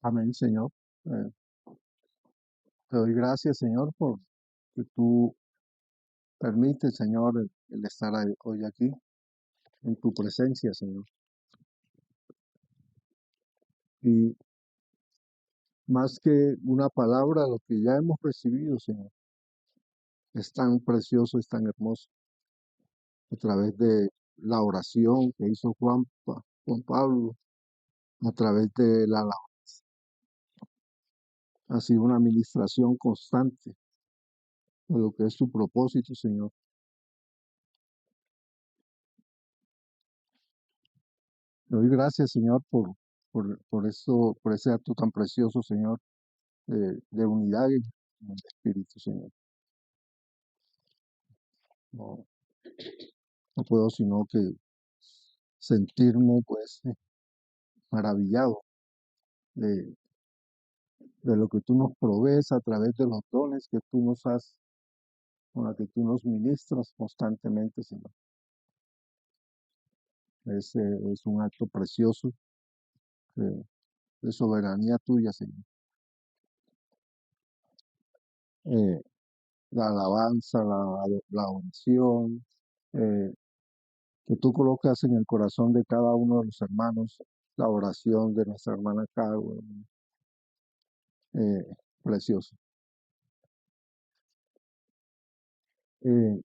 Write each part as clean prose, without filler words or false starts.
Amén, Señor. Eh, Te doy gracias, Señor, por que tú permites, Señor, el estar hoy aquí en tu presencia, Señor. Y más que una palabra, lo que ya hemos recibido, Señor, es tan precioso, es tan hermoso. A través de la oración que hizo Juan Pablo, a través de la alabanza. Ha sido una administración constante de lo que es tu propósito, Señor. Te doy gracias, Señor, por ese acto tan precioso, Señor, de unidad en el Espíritu, Señor. No, no puedo sino que sentirme, pues, maravillado de, de lo que tú nos provees a través de los dones que tú nos has, con la que tú nos ministras constantemente, Señor. Es un acto precioso de soberanía tuya, Señor. Eh, la alabanza, la oración, eh, que tú colocas en el corazón de cada uno de los hermanos, la oración de nuestra hermana Caro, precioso. Eh,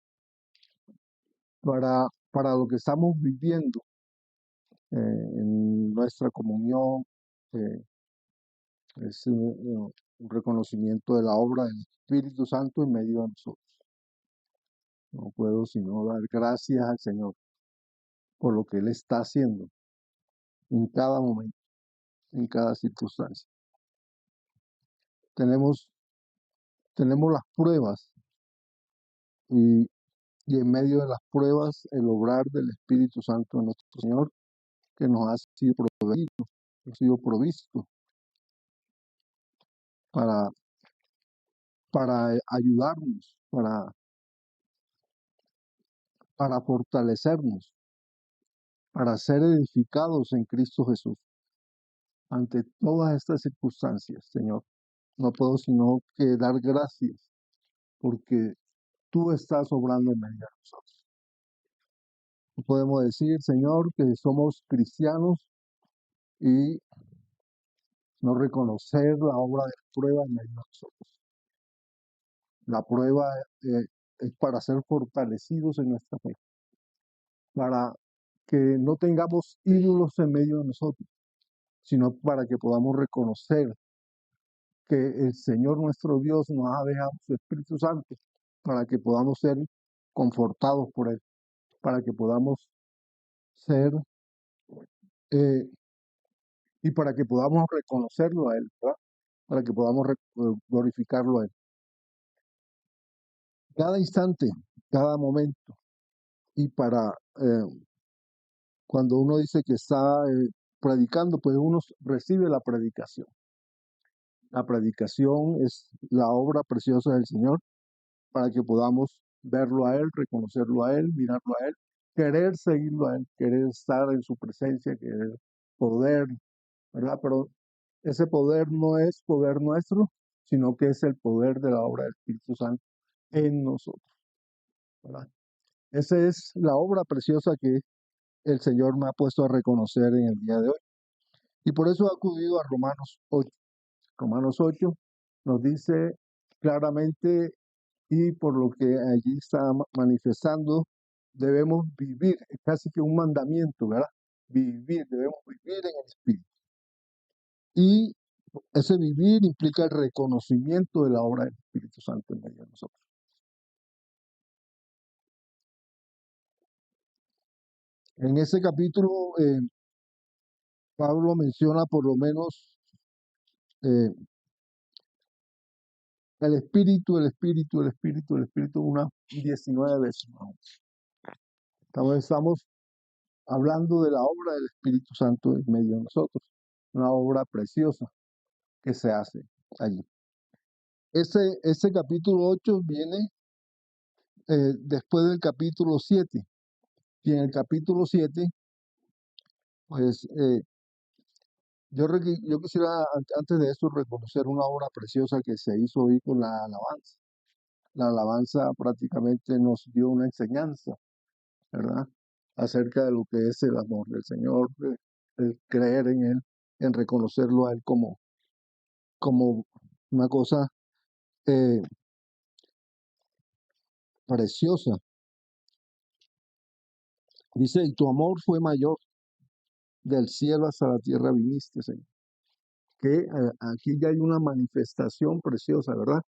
para lo que estamos viviendo en nuestra comunión, eh, es un reconocimiento de la obra del Espíritu Santo en medio de nosotros. No puedo sino dar gracias al Señor por lo que Él está haciendo en cada momento, en cada circunstancia. Tenemos las pruebas y en medio de las pruebas el obrar del Espíritu Santo de nuestro Señor que nos ha sido proveído, ha sido provisto para, para ayudarnos, para fortalecernos, para ser edificados en Cristo Jesús. Ante todas estas circunstancias, Señor, no puedo sino que dar gracias porque tú estás obrando en medio de nosotros. No podemos decir, Señor, que somos cristianos y no reconocer la obra de la prueba en medio de nosotros. La prueba es para ser fortalecidos en nuestra fe, para que no tengamos ídolos en medio de nosotros, sino para que podamos reconocer que el Señor nuestro Dios nos ha dejado su Espíritu Santo, para que podamos ser confortados por Él, para que podamos ser y para que podamos reconocerlo a Él, ¿verdad? Para que podamos glorificarlo a Él. Cada instante, cada momento, y para cuando uno dice que está predicando, pues uno recibe la predicación. La predicación es la obra preciosa del Señor para que podamos verlo a Él, reconocerlo a Él, mirarlo a Él, querer seguirlo a Él, querer estar en su presencia, querer poder, ¿verdad? Pero ese poder no es poder nuestro, sino que es el poder de la obra del Espíritu Santo en nosotros, ¿verdad? Esa es la obra preciosa que el Señor me ha puesto a reconocer en el día de hoy. Y por eso he acudido a Romanos 8. Romanos 8 nos dice claramente, y por lo que allí está manifestando, debemos vivir, es casi que un mandamiento, ¿verdad? Debemos vivir en el Espíritu. Y ese vivir implica el reconocimiento de la obra del Espíritu Santo en medio de nosotros. En ese capítulo, Pablo menciona por lo menos el Espíritu, unas 19 veces. Estamos hablando de la obra del Espíritu Santo en medio de nosotros, una obra preciosa que se hace allí. Ese capítulo 8 viene después del capítulo 7, y en el capítulo 7, pues Yo quisiera, antes de esto, reconocer una obra preciosa que se hizo hoy con la alabanza. La alabanza prácticamente nos dio una enseñanza, ¿verdad? Acerca de lo que es el amor del Señor, el creer en Él, en reconocerlo a Él como una cosa eh, preciosa. Dice, y tu amor fue mayor, del cielo hasta la tierra viniste, Señor. Que aquí ya hay una manifestación preciosa, ¿verdad?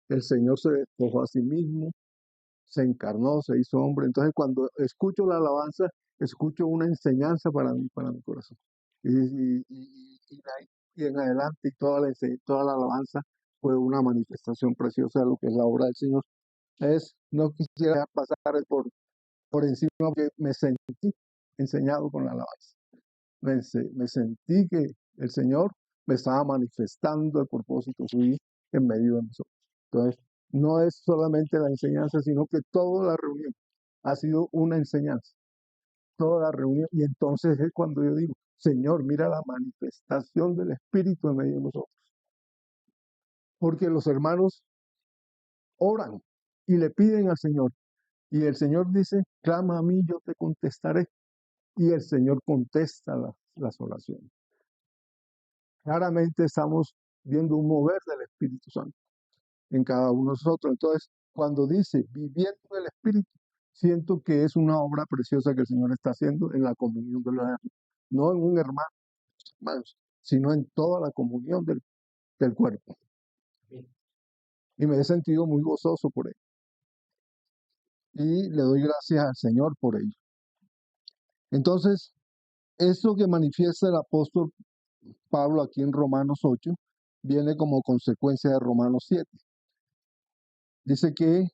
El Señor se despojó a sí mismo, se encarnó, se hizo hombre. Entonces, cuando escucho la alabanza, escucho una enseñanza para mi corazón. Y en adelante, toda la alabanza fue una manifestación preciosa de lo que es la obra del Señor. No quisiera pasar por encima, porque me sentí enseñado con la alabanza. Me sentí que el Señor me estaba manifestando el propósito suyo en medio de nosotros. Entonces, no es solamente la enseñanza, sino que toda la reunión ha sido una enseñanza, toda la reunión. Y entonces es cuando yo digo, Señor, mira la manifestación del Espíritu en medio de nosotros. Porque los hermanos oran y le piden al Señor. Y el Señor dice, clama a mí, yo te contestaré. Y el Señor contesta las oraciones. Claramente estamos viendo un mover del Espíritu Santo en cada uno de nosotros. Entonces, cuando dice viviendo el Espíritu, siento que es una obra preciosa que el Señor está haciendo en la comunión de los hermanos. No en un hermano, hermanos, sino en toda la comunión del cuerpo. Y me he sentido muy gozoso por ello. Y le doy gracias al Señor por ello. Entonces, eso que manifiesta el apóstol Pablo aquí en Romanos 8 viene como consecuencia de Romanos 7. Dice que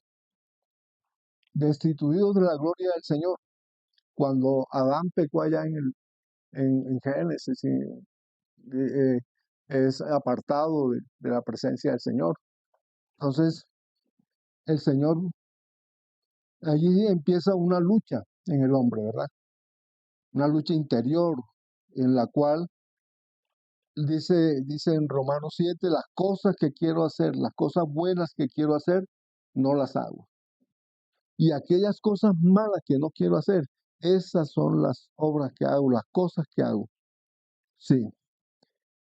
destituidos de la gloria del Señor, cuando Adán pecó allá en Génesis, es apartado de la presencia del Señor. Entonces, el Señor, allí empieza una lucha en el hombre, ¿verdad? Una lucha interior en la cual dice en Romanos 7, las cosas que quiero hacer, las cosas buenas que quiero hacer, no las hago. Y aquellas cosas malas que no quiero hacer, esas son las obras que hago, las cosas que hago. Sí.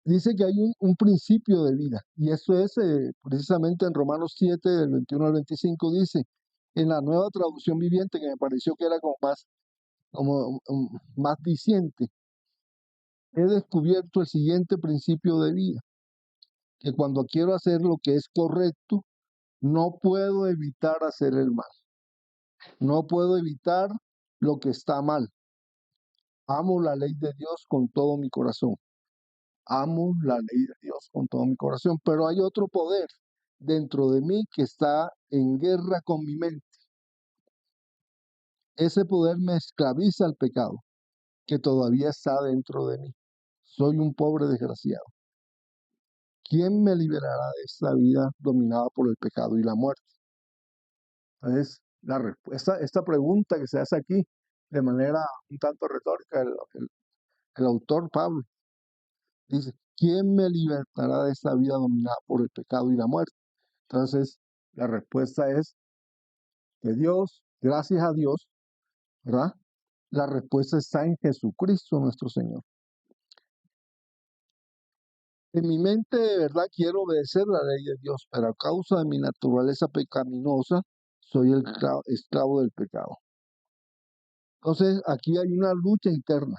Dice que hay un principio de vida, y eso es precisamente en Romanos 7, del 21 al 25, dice, en la nueva traducción viviente, que me pareció que era más diciente, he descubierto el siguiente principio de vida, que cuando quiero hacer lo que es correcto, no puedo evitar hacer el mal, no puedo evitar lo que está mal. Amo la ley de Dios con todo mi corazón. Amo la ley de Dios con todo mi corazón, pero hay otro poder dentro de mí que está en guerra con mi mente. Ese poder me esclaviza al pecado, que todavía está dentro de mí. Soy un pobre desgraciado. ¿Quién me liberará de esta vida dominada por el pecado y la muerte? Entonces, la respuesta, esta pregunta que se hace aquí de manera un tanto retórica, el autor Pablo dice, ¿quién me libertará de esta vida dominada por el pecado y la muerte? Entonces, la respuesta es que Dios, gracias a Dios, ¿verdad? La respuesta está en Jesucristo nuestro Señor. En mi mente de verdad quiero obedecer la ley de Dios, pero a causa de mi naturaleza pecaminosa, soy el esclavo del pecado. Entonces, aquí hay una lucha interna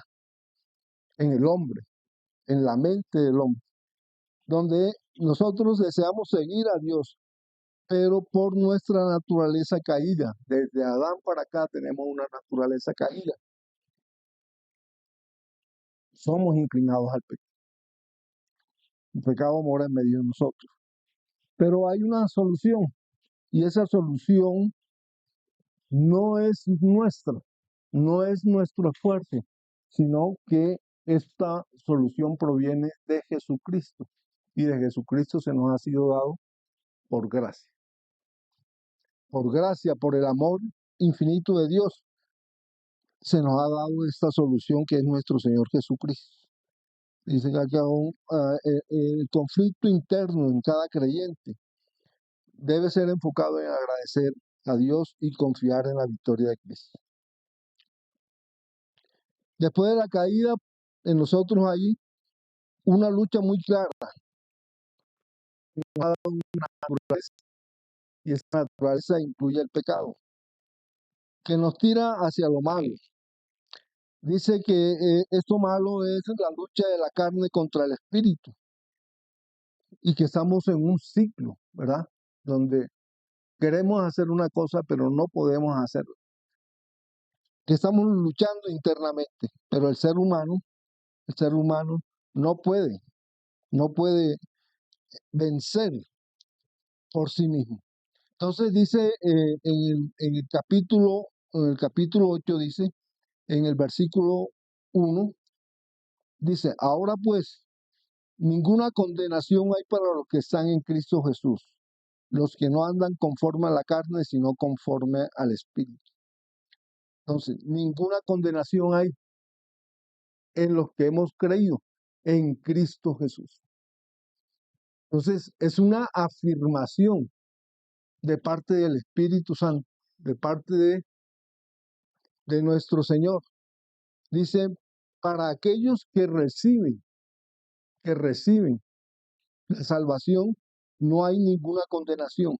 en el hombre, en la mente del hombre, donde nosotros deseamos seguir a Dios, pero por nuestra naturaleza caída, desde Adán para acá tenemos una naturaleza caída. Somos inclinados al pecado. El pecado mora en medio de nosotros. Pero hay una solución, y esa solución no es nuestra, no es nuestro esfuerzo, sino que esta solución proviene de Jesucristo. Y de Jesucristo se nos ha sido dado por gracia. Por gracia, por el amor infinito de Dios, se nos ha dado esta solución que es nuestro Señor Jesucristo. Dice que acá el conflicto interno en cada creyente debe ser enfocado en agradecer a Dios y confiar en la victoria de Cristo. Después de la caída, en nosotros hay una lucha muy clara, y esa naturaleza incluye el pecado, que nos tira hacia lo malo. Dice que esto malo es la lucha de la carne contra el espíritu, y que estamos en un ciclo, ¿verdad? Donde queremos hacer una cosa, pero no podemos hacerlo. Que estamos luchando internamente, pero el ser humano no puede vencer por sí mismo. Entonces dice en el capítulo 8 dice, en el versículo 1, dice, ahora pues, ninguna condenación hay para los que están en Cristo Jesús, los que no andan conforme a la carne, sino conforme al Espíritu. Entonces, ninguna condenación hay en los que hemos creído en Cristo Jesús. Entonces, es una afirmación de parte del Espíritu Santo, de parte de nuestro Señor. Dice, para aquellos que reciben la salvación, no hay ninguna condenación.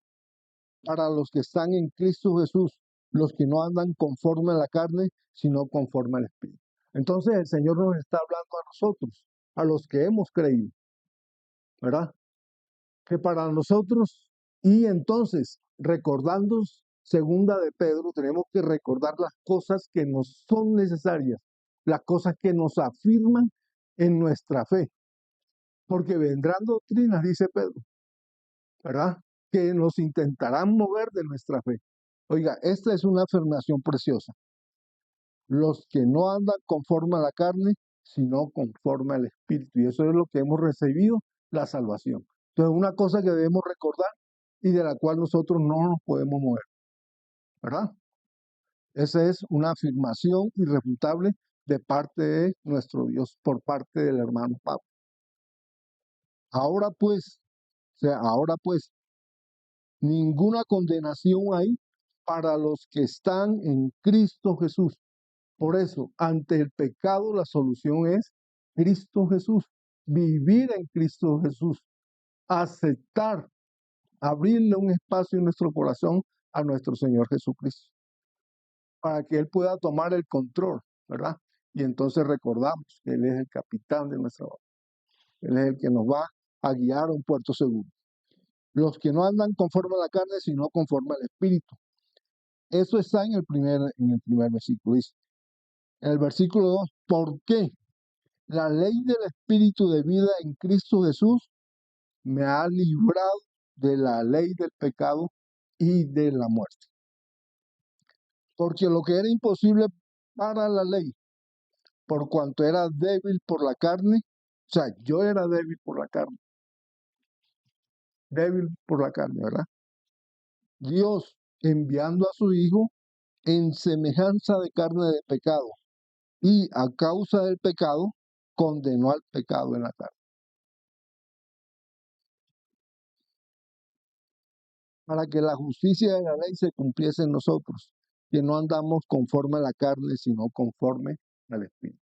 Para los que están en Cristo Jesús, los que no andan conforme a la carne, sino conforme al Espíritu. Entonces el Señor nos está hablando a nosotros, a los que hemos creído, ¿verdad? Que para nosotros, y entonces, recordando segunda de Pedro, tenemos que recordar las cosas que nos son necesarias, las cosas que nos afirman en nuestra fe, porque vendrán doctrinas, dice Pedro, ¿verdad? Que nos intentarán mover de nuestra fe. Oiga, esta es una afirmación preciosa. Los que no andan conforme a la carne, sino conforme al Espíritu. Y eso es lo que hemos recibido, la salvación. Entonces, una cosa que debemos recordar y de la cual nosotros no nos podemos mover, ¿verdad? Esa es una afirmación irrefutable de parte de nuestro Dios, por parte del hermano Pablo. Ahora pues, ninguna condenación hay para los que están en Cristo Jesús. Por eso, ante el pecado, la solución es Cristo Jesús. Vivir en Cristo Jesús. Aceptar, abrirle un espacio en nuestro corazón a nuestro Señor Jesucristo, para que Él pueda tomar el control, ¿verdad? Y entonces recordamos que Él es el capitán de nuestra obra. Él es el que nos va a guiar a un puerto seguro. Los que no andan conforme a la carne, sino conforme al Espíritu. Eso está en el primer versículo. Dice, en el versículo 2, ¿por qué? La ley del Espíritu de vida en Cristo Jesús me ha librado de la ley del pecado y de la muerte. Porque lo que era imposible para la ley, por cuanto era débil por la carne, o sea, yo era débil por la carne, ¿verdad? Dios, enviando a su Hijo en semejanza de carne de pecado, y a causa del pecado, condenó al pecado en la carne. Para que la justicia de la ley se cumpliese en nosotros, que no andamos conforme a la carne, sino conforme al Espíritu.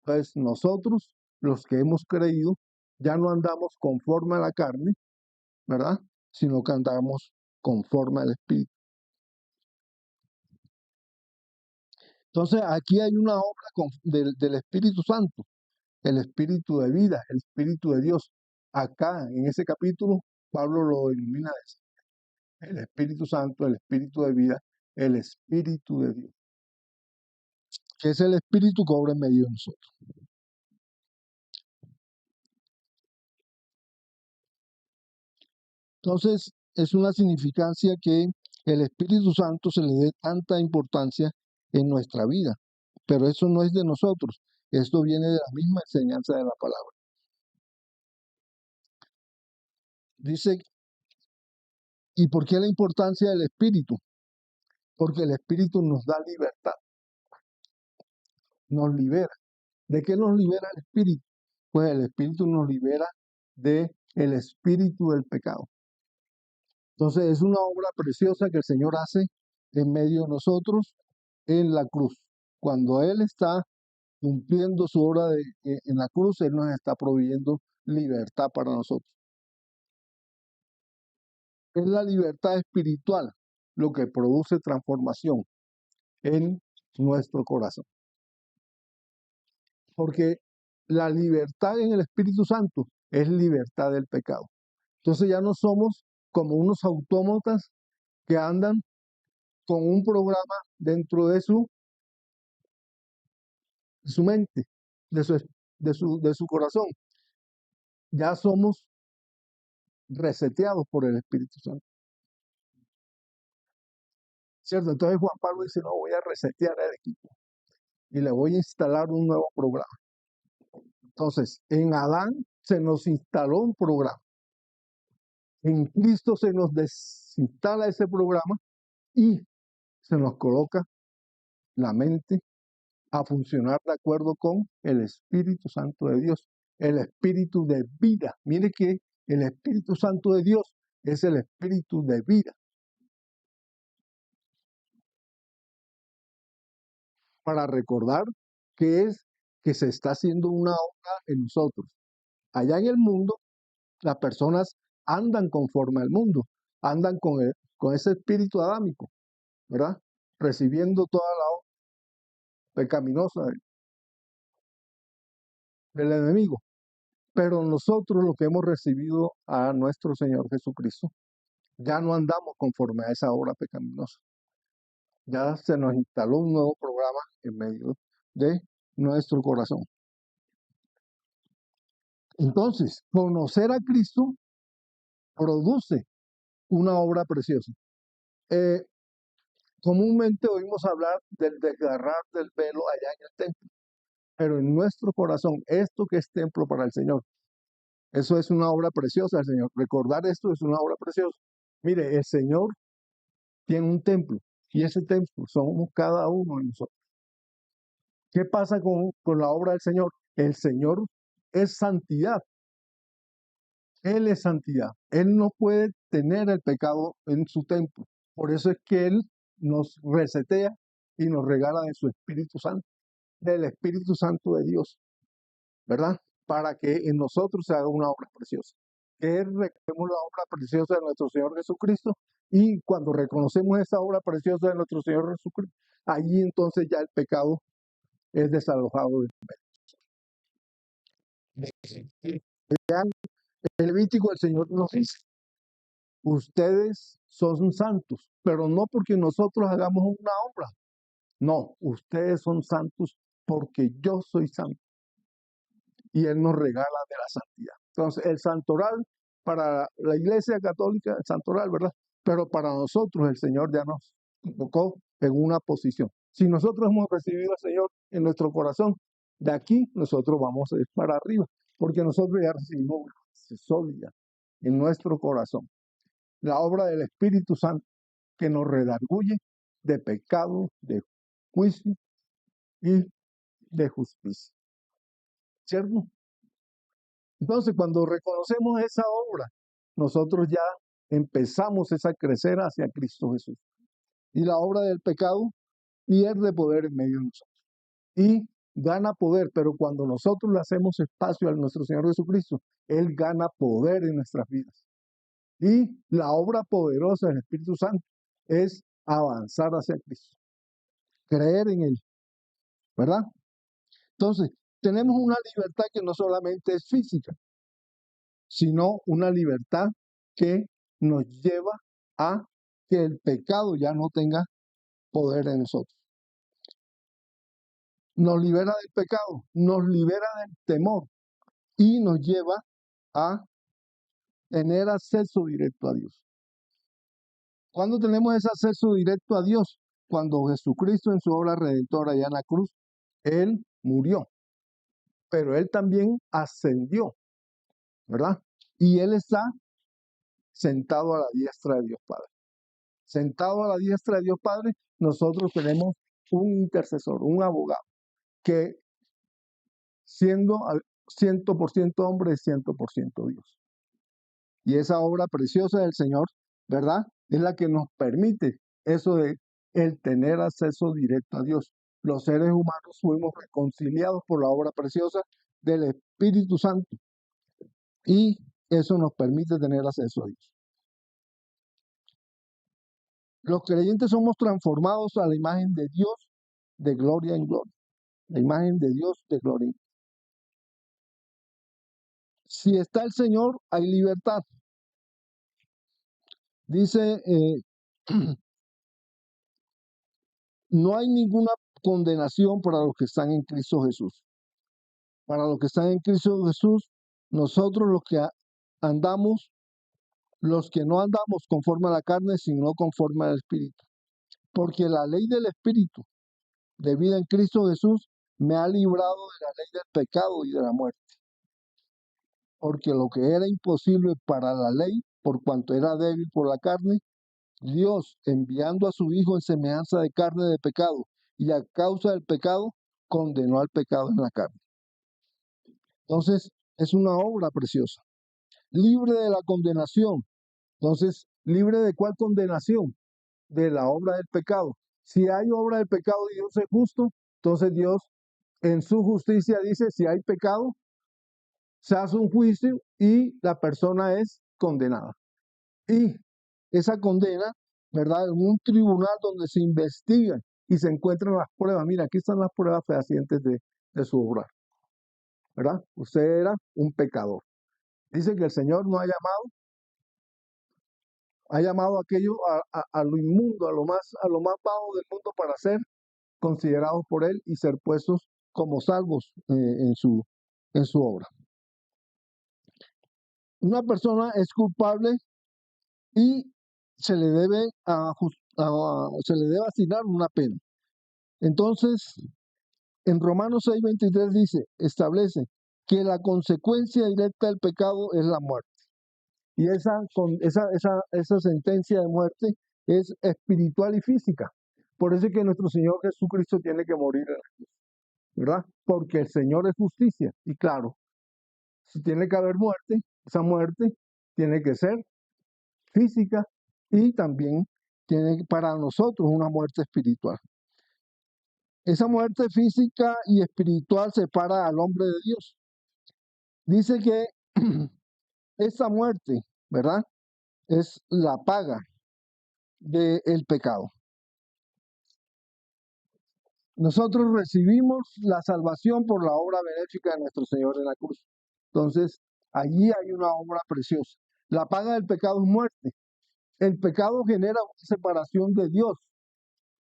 Entonces, nosotros, los que hemos creído, ya no andamos conforme a la carne, ¿verdad? Sino que andamos conforme al Espíritu. Entonces, aquí hay una obra del Espíritu Santo, el Espíritu de vida, el Espíritu de Dios. Acá, en ese capítulo, Pablo lo denomina eso. El Espíritu Santo, el Espíritu de vida, el Espíritu de Dios, que es el Espíritu que obra en medio de nosotros. Entonces, es una significancia que el Espíritu Santo se le dé tanta importancia en nuestra vida, pero eso no es de nosotros, esto viene de la misma enseñanza de la palabra. Dice, ¿y por qué la importancia del Espíritu? Porque el Espíritu nos da libertad, nos libera. ¿De qué nos libera el Espíritu? pues el Espíritu nos libera del espíritu del pecado. Entonces es una obra preciosa que el Señor hace en medio de nosotros en la cruz. Cuando Él está cumpliendo su obra en la cruz, Él nos está proveyendo libertad para nosotros. Es la libertad espiritual lo que produce transformación en nuestro corazón. Porque la libertad en el Espíritu Santo es libertad del pecado. Entonces ya no somos como unos autómatas que andan con un programa dentro de su mente, de su corazón. Ya somos reseteados por el Espíritu Santo. ¿Cierto? Entonces Juan Pablo dice, no, voy a resetear el equipo y le voy a instalar un nuevo programa. Entonces, en Adán se nos instaló un programa. En Cristo se nos desinstala ese programa y se nos coloca la mente a funcionar de acuerdo con el Espíritu Santo de Dios, el Espíritu de vida. Mire que el Espíritu Santo de Dios es el Espíritu de vida. Para recordar que es que se está haciendo una obra en nosotros. Allá en el mundo, las personas andan conforme al mundo, andan con ese espíritu adámico, ¿verdad? Recibiendo toda la obra pecaminosa del enemigo. Pero nosotros, lo que hemos recibido a nuestro Señor Jesucristo, ya no andamos conforme a esa obra pecaminosa. Ya se nos instaló un nuevo programa en medio de nuestro corazón. Entonces, conocer a Cristo produce una obra preciosa. Comúnmente oímos hablar del desgarrar del velo allá en el templo, pero en nuestro corazón, esto que es templo para el Señor, eso es una obra preciosa del Señor. Recordar esto es una obra preciosa. Mire, el Señor tiene un templo y ese templo somos cada uno de nosotros. ¿Qué pasa con la obra del Señor? El Señor es santidad. Él es santidad. Él no puede tener el pecado en su templo. Por eso es que Él nos resetea y nos regala de su Espíritu Santo, del Espíritu Santo de Dios, ¿verdad? Para que en nosotros se haga una obra preciosa. Que reconocemos la obra preciosa de nuestro Señor Jesucristo y cuando reconocemos esa obra preciosa de nuestro Señor Jesucristo, allí entonces ya el pecado es desalojado de el Levítico. El Señor nos dice, ustedes son santos, pero no porque nosotros hagamos una obra. No, ustedes son santos porque yo soy santo. Y Él nos regala de la santidad. Entonces, el santoral para la Iglesia Católica, el santoral, ¿verdad? Pero para nosotros el Señor ya nos colocó en una posición. Si nosotros hemos recibido al Señor en nuestro corazón, de aquí nosotros vamos a ir para arriba, porque nosotros ya recibimos una base sólida en nuestro corazón. La obra del Espíritu Santo que nos redarguye de pecado, de juicio y de justicia. ¿Cierto? Entonces, cuando reconocemos esa obra, nosotros ya empezamos a crecer hacia Cristo Jesús. Y la obra del pecado pierde poder en medio de nosotros. Y gana poder, pero cuando nosotros le hacemos espacio a nuestro Señor Jesucristo, Él gana poder en nuestras vidas. Y la obra poderosa del Espíritu Santo es avanzar hacia Cristo, creer en Él, ¿verdad? Entonces, tenemos una libertad que no solamente es física, sino una libertad que nos lleva a que el pecado ya no tenga poder en nosotros. Nos libera del pecado, nos libera del temor y nos lleva a tener acceso directo a Dios. ¿Cuándo tenemos ese acceso directo a Dios? Cuando Jesucristo en su obra redentora allá en la cruz, Él murió, pero Él también ascendió, ¿verdad? Y Él está sentado a la diestra de Dios Padre. Sentado a la diestra de Dios Padre, nosotros tenemos un intercesor, un abogado, que siendo 100% hombre, 100% Dios. Y esa obra preciosa del Señor, ¿verdad? Es la que nos permite eso de el tener acceso directo a Dios. Los seres humanos fuimos reconciliados por la obra preciosa del Espíritu Santo. Y eso nos permite tener acceso a Dios. Los creyentes somos transformados a la imagen de Dios de gloria en gloria. La imagen de Dios de gloria en gloria. Si está el Señor, hay libertad. Dice, no hay ninguna condenación para los que están en Cristo Jesús. Para los que están en Cristo Jesús, nosotros los que andamos, los que no andamos conforme a la carne, sino conforme al Espíritu. Porque la ley del Espíritu de vida en Cristo Jesús me ha librado de la ley del pecado y de la muerte. Porque lo que era imposible para la ley, por cuanto era débil por la carne, Dios, enviando a su Hijo en semejanza de carne de pecado, y a causa del pecado, condenó al pecado en la carne. Entonces, es una obra preciosa. Libre de la condenación. Entonces, ¿libre de cuál condenación? De la obra del pecado. Si hay obra del pecado y Dios es justo, entonces Dios en su justicia dice, si hay pecado, se hace un juicio y la persona es condenada. Y esa condena, ¿verdad? En un tribunal donde se investigan y se encuentran las pruebas. Mira, aquí están las pruebas fehacientes de su obra, ¿verdad? Usted era un pecador. Dice que el Señor no ha llamado aquello a lo inmundo, a lo más bajo del mundo para ser considerados por Él y ser puestos como salvos en su obra. Una persona es culpable y se le debe asignar una pena. Entonces, en Romanos 6:23 dice, establece que la consecuencia directa del pecado es la muerte. Y esa sentencia de muerte es espiritual y física. Por eso es que nuestro Señor Jesucristo tiene que morir en la cruz, ¿verdad? Porque el Señor es justicia. Y claro, si tiene que haber muerte, esa muerte tiene que ser física y también tiene para nosotros una muerte espiritual. Esa muerte física y espiritual separa al hombre de Dios. Dice que esa muerte, ¿verdad? Es la paga del pecado. Nosotros recibimos la salvación por la obra benéfica de nuestro Señor en la cruz. Entonces, allí hay una obra preciosa. La paga del pecado es muerte. El pecado genera una separación de Dios,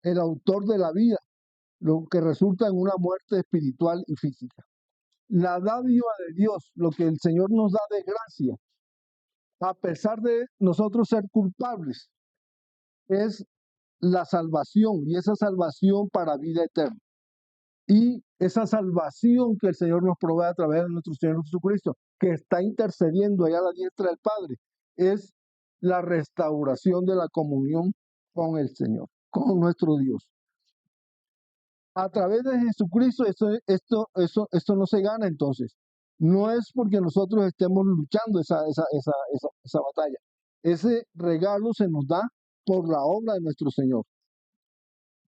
el autor de la vida, lo que resulta en una muerte espiritual y física. La dádiva de Dios, lo que el Señor nos da de gracia, a pesar de nosotros ser culpables, es la salvación, y esa salvación para vida eterna. Y esa salvación que el Señor nos provee a través de nuestro Señor Jesucristo, que está intercediendo allá a la diestra del Padre, es la restauración de la comunión con el Señor, con nuestro Dios. A través de Jesucristo, esto no se gana entonces. No es porque nosotros estemos luchando esa batalla. Ese regalo se nos da por la obra de nuestro Señor.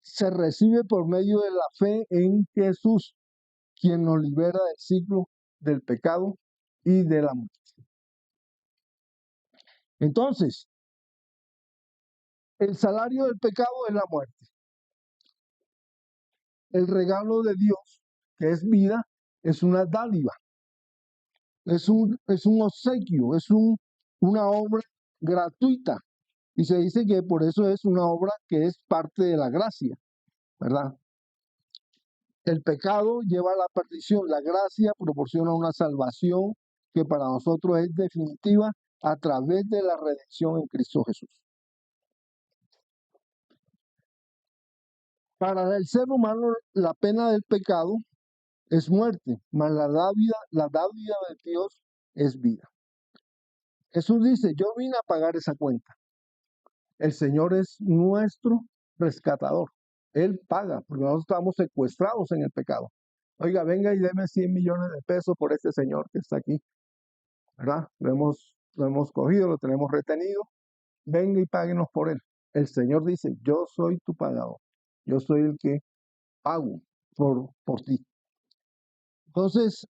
Se recibe por medio de la fe en Jesús, quien nos libera del ciclo del pecado y de la muerte. Entonces, el salario del pecado es la muerte. El regalo de Dios, que es vida, es una dádiva. Es un obsequio, es una obra gratuita. Y se dice que por eso es una obra que es parte de la gracia, ¿verdad? El pecado lleva a la perdición, la gracia proporciona una salvación que para nosotros es definitiva a través de la redención en Cristo Jesús. Para el ser humano, la pena del pecado es muerte, mas la dávida de Dios es vida. Jesús dice, yo vine a pagar esa cuenta. El Señor es nuestro rescatador. Él paga, porque nosotros estamos secuestrados en el pecado. Oiga, venga y deme 100 millones de pesos por este señor que está aquí, ¿verdad? Lo hemos cogido, lo tenemos retenido, venga y páguenos por él. El Señor dice, yo soy tu pagador, yo soy el que pago por ti. Entonces,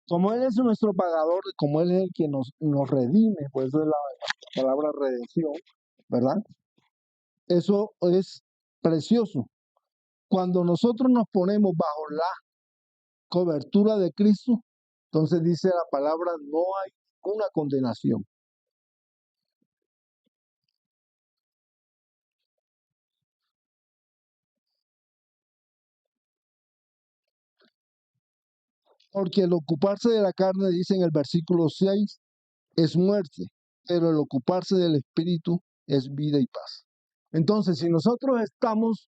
como Él es nuestro pagador, como Él es el que nos redime, pues eso es la palabra redención, ¿verdad? Eso es precioso. Cuando nosotros nos ponemos bajo la cobertura de Cristo, entonces dice la palabra, no hay ninguna condenación. Porque el ocuparse de la carne, dice en el versículo 6, es muerte, pero el ocuparse del Espíritu es vida y paz. Entonces, si nosotros estamos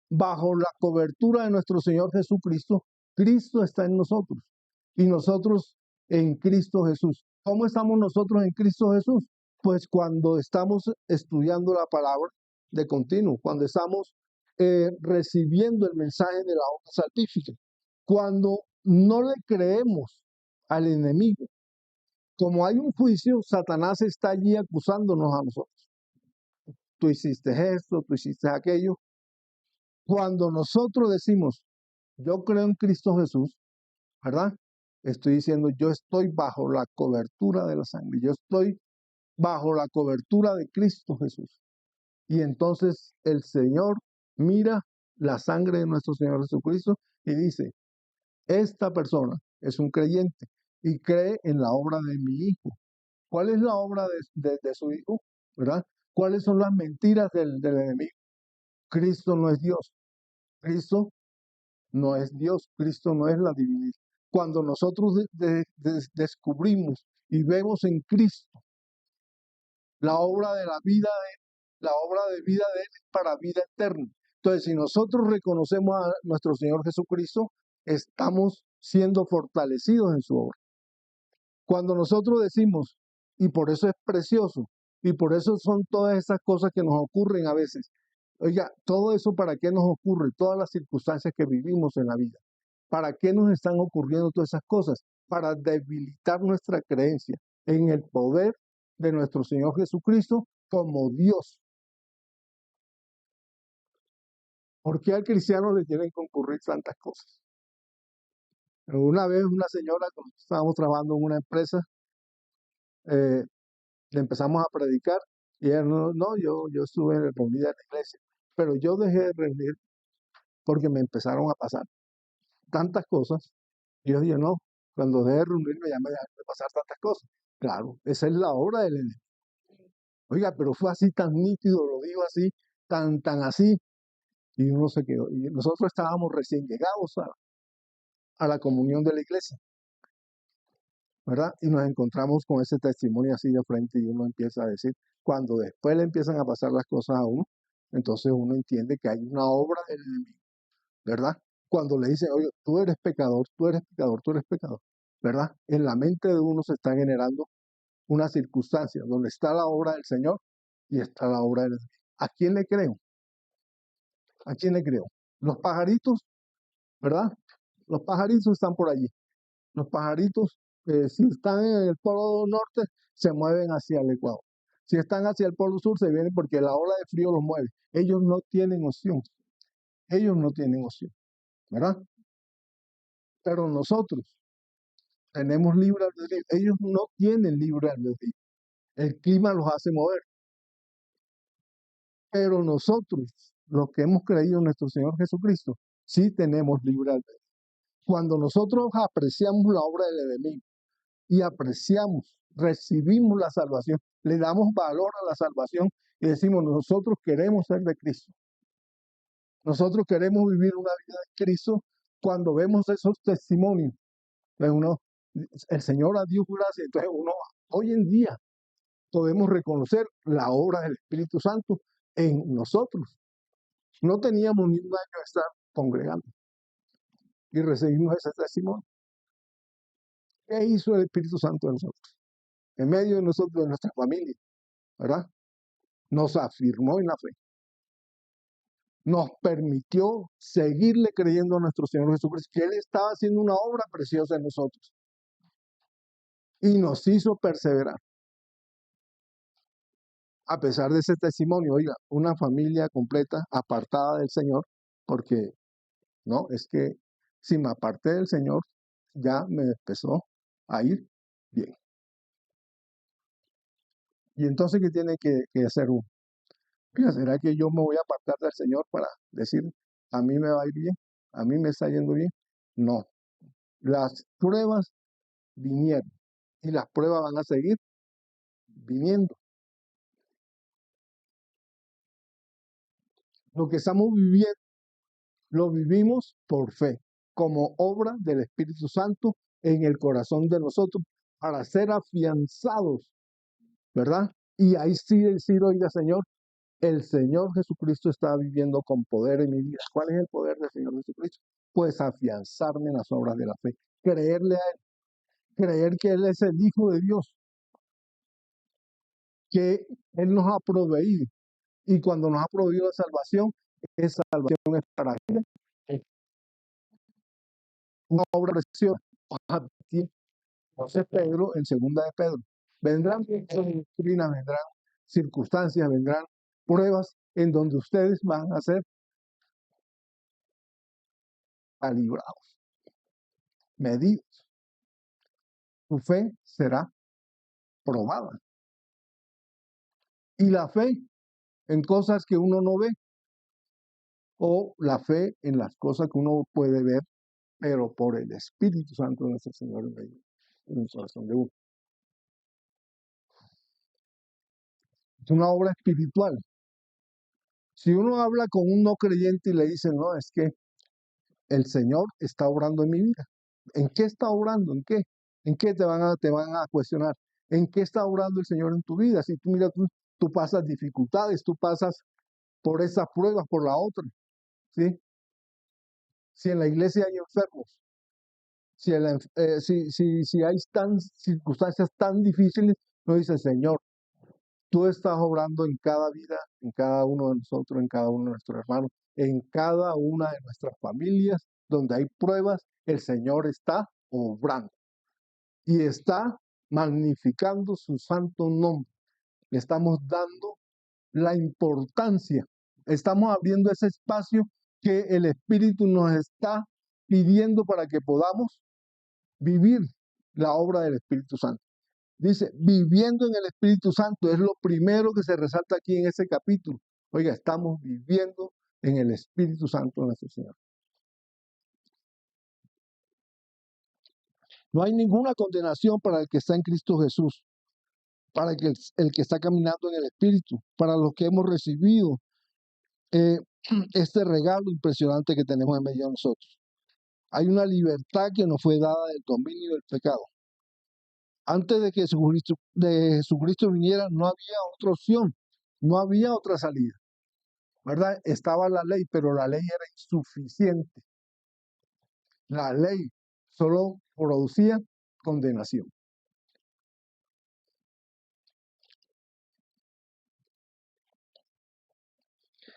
bajo la cobertura de nuestro Señor Jesucristo, Cristo está en nosotros y nosotros en Cristo Jesús. ¿Cómo estamos nosotros en Cristo Jesús? Pues cuando estamos estudiando la palabra de continuo, cuando estamos recibiendo el mensaje de la obra salvífica, cuando no le creemos al enemigo. Como hay un juicio, Satanás está allí acusándonos a nosotros. Tú hiciste esto, tú hiciste aquello. Cuando nosotros decimos, yo creo en Cristo Jesús, ¿verdad? Estoy diciendo, yo estoy bajo la cobertura de la sangre, yo estoy bajo la cobertura de Cristo Jesús. Y entonces el Señor mira la sangre de nuestro Señor Jesucristo y dice, esta persona es un creyente y cree en la obra de mi Hijo. ¿Cuál es la obra de su Hijo? ¿Verdad? ¿Cuáles son las mentiras del enemigo? Cristo no es Dios. Cristo no es Dios. Cristo no es la divinidad. Cuando nosotros descubrimos y vemos en Cristo la obra de la vida, la obra de vida de Él para vida eterna. Entonces, si nosotros reconocemos a nuestro Señor Jesucristo, estamos siendo fortalecidos en su obra. Cuando nosotros decimos, y por eso es precioso, y por eso son todas esas cosas que nos ocurren a veces. Oiga, todo eso para qué nos ocurre, todas las circunstancias que vivimos en la vida. ¿Para qué nos están ocurriendo todas esas cosas? Para debilitar nuestra creencia en el poder de nuestro Señor Jesucristo como Dios. ¿Por qué al cristiano le tienen que ocurrir tantas cosas? Una vez una señora, cuando estábamos trabajando en una empresa, le empezamos a predicar y ella yo estuve reunida en la iglesia, pero yo dejé de reunir porque me empezaron a pasar tantas cosas y yo dije, no, cuando dejé de reunirme ya me dejaron de pasar tantas cosas. Claro, esa es la obra del enemigo. Oiga, pero fue así tan nítido, lo digo así, tan así, y uno se quedó. Y nosotros estábamos recién llegados a la comunión de la iglesia, ¿verdad? Y nos encontramos con ese testimonio así de frente y uno empieza a decir, cuando después le empiezan a pasar las cosas a uno, entonces uno entiende que hay una obra del enemigo, ¿verdad? Cuando le dicen, oye, tú eres pecador, tú eres pecador, tú eres pecador, ¿verdad? En la mente de uno se está generando una circunstancia donde está la obra del Señor y está la obra del enemigo. ¿A quién le creo? ¿A quién le creo? Los pajaritos, ¿verdad? Los pajaritos están por allí. Los pajaritos, si están en el polo norte, se mueven hacia el Ecuador. Si están hacia el polo sur, se vienen porque la ola de frío los mueve. Ellos no tienen opción. Ellos no tienen opción, ¿verdad? Pero nosotros tenemos libre albedrío. Ellos no tienen libre albedrío. El clima los hace mover. Pero nosotros, los que hemos creído en nuestro Señor Jesucristo, sí tenemos libre albedrío. Cuando nosotros apreciamos la obra del enemigo y apreciamos, recibimos la salvación, le damos valor a la salvación y decimos, nosotros queremos ser de Cristo. Nosotros queremos vivir una vida de Cristo. Cuando vemos esos testimonios, pues uno, el Señor a Dios gracias, entonces uno, hoy en día podemos reconocer la obra del Espíritu Santo en nosotros. No teníamos ni un año de estar congregando y recibimos ese testimonio. ¿Qué hizo el Espíritu Santo en nosotros? En medio de nosotros, de nuestra familia, ¿verdad? Nos afirmó en la fe. nos permitió seguirle creyendo a nuestro Señor Jesucristo, que Él estaba haciendo una obra preciosa en nosotros y nos hizo perseverar. A pesar de ese testimonio, oiga, una familia completa apartada del Señor, porque no, es que si me aparté del Señor, ya me empezó a ir bien. Y entonces, ¿qué tiene que hacer uno? Oiga, ¿será que yo me voy a apartar del Señor para decir, a mí me va a ir bien? ¿A mí me está yendo bien? No. Las pruebas vinieron y las pruebas van a seguir viniendo. Lo que estamos viviendo, lo vivimos por fe, como obra del Espíritu Santo en el corazón de nosotros, para ser afianzados, ¿verdad? Y ahí sí decir, oiga, Señor, el Señor Jesucristo está viviendo con poder en mi vida. ¿Cuál es el poder del Señor Jesucristo? Pues afianzarme en las obras de la fe, creerle a Él, creer que Él es el Hijo de Dios, que Él nos ha proveído. Y cuando nos ha proveído la salvación, esa salvación es para Él. Es una obra preciosa. Entonces Pedro, en segunda de Pedro, vendrán doctrinas, vendrán circunstancias, vendrán pruebas en donde ustedes van a ser calibrados, medidos. Tu fe será probada. Y la fe en cosas que uno no ve, o la fe en las cosas que uno puede ver, pero por el Espíritu Santo de nuestro Señor en el corazón de uno. Es una obra espiritual. Si uno habla con un no creyente y le dice, no, es que el Señor está obrando en mi vida. ¿En qué está obrando? ¿En qué? ¿En qué te van a cuestionar? ¿En qué está obrando el Señor en tu vida? Si tú mira, tú pasas dificultades, tú pasas por esas pruebas, por la otra, ¿sí? Si en la iglesia hay enfermos, si hay circunstancias tan difíciles, nos dice, Señor, tú estás obrando en cada vida, en cada uno de nosotros, en cada uno de nuestros hermanos, en cada una de nuestras familias, donde hay pruebas, el Señor está obrando y está magnificando su santo nombre. Le estamos dando la importancia, estamos abriendo ese espacio que el Espíritu nos está pidiendo para que podamos vivir la obra del Espíritu Santo. Dice, viviendo en el Espíritu Santo, es lo primero que se resalta aquí en ese capítulo. Oiga, estamos viviendo en el Espíritu Santo de nuestro Señor. No hay ninguna condenación para el que está en Cristo Jesús, para el que está caminando en el Espíritu, para los que hemos recibido este regalo impresionante que tenemos en medio de nosotros. Hay una libertad que nos fue dada del dominio del pecado. Antes de que Jesucristo viniera, no había otra opción, no había otra salida, ¿verdad? Estaba la ley, pero la ley era insuficiente. La ley solo producía condenación.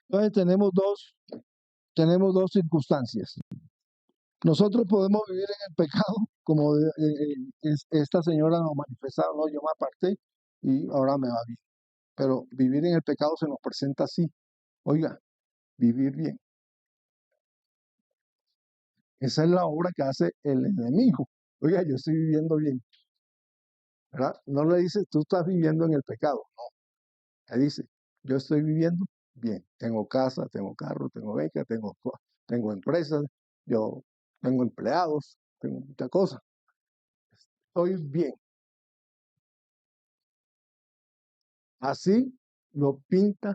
Entonces tenemos dos circunstancias. Nosotros podemos vivir en el pecado, como esta señora nos manifestaba, no, yo me aparté y ahora me va bien. Pero vivir en el pecado se nos presenta así. Oiga, vivir bien. Esa es la obra que hace el enemigo. Oiga, yo estoy viviendo bien. ¿Verdad? No le dice, tú estás viviendo en el pecado. No. Le dice, yo estoy viviendo bien. Tengo casa, tengo carro, tengo beca, tengo empresas, yo tengo empleados, tengo muchas cosas. Estoy bien. Así lo pinta,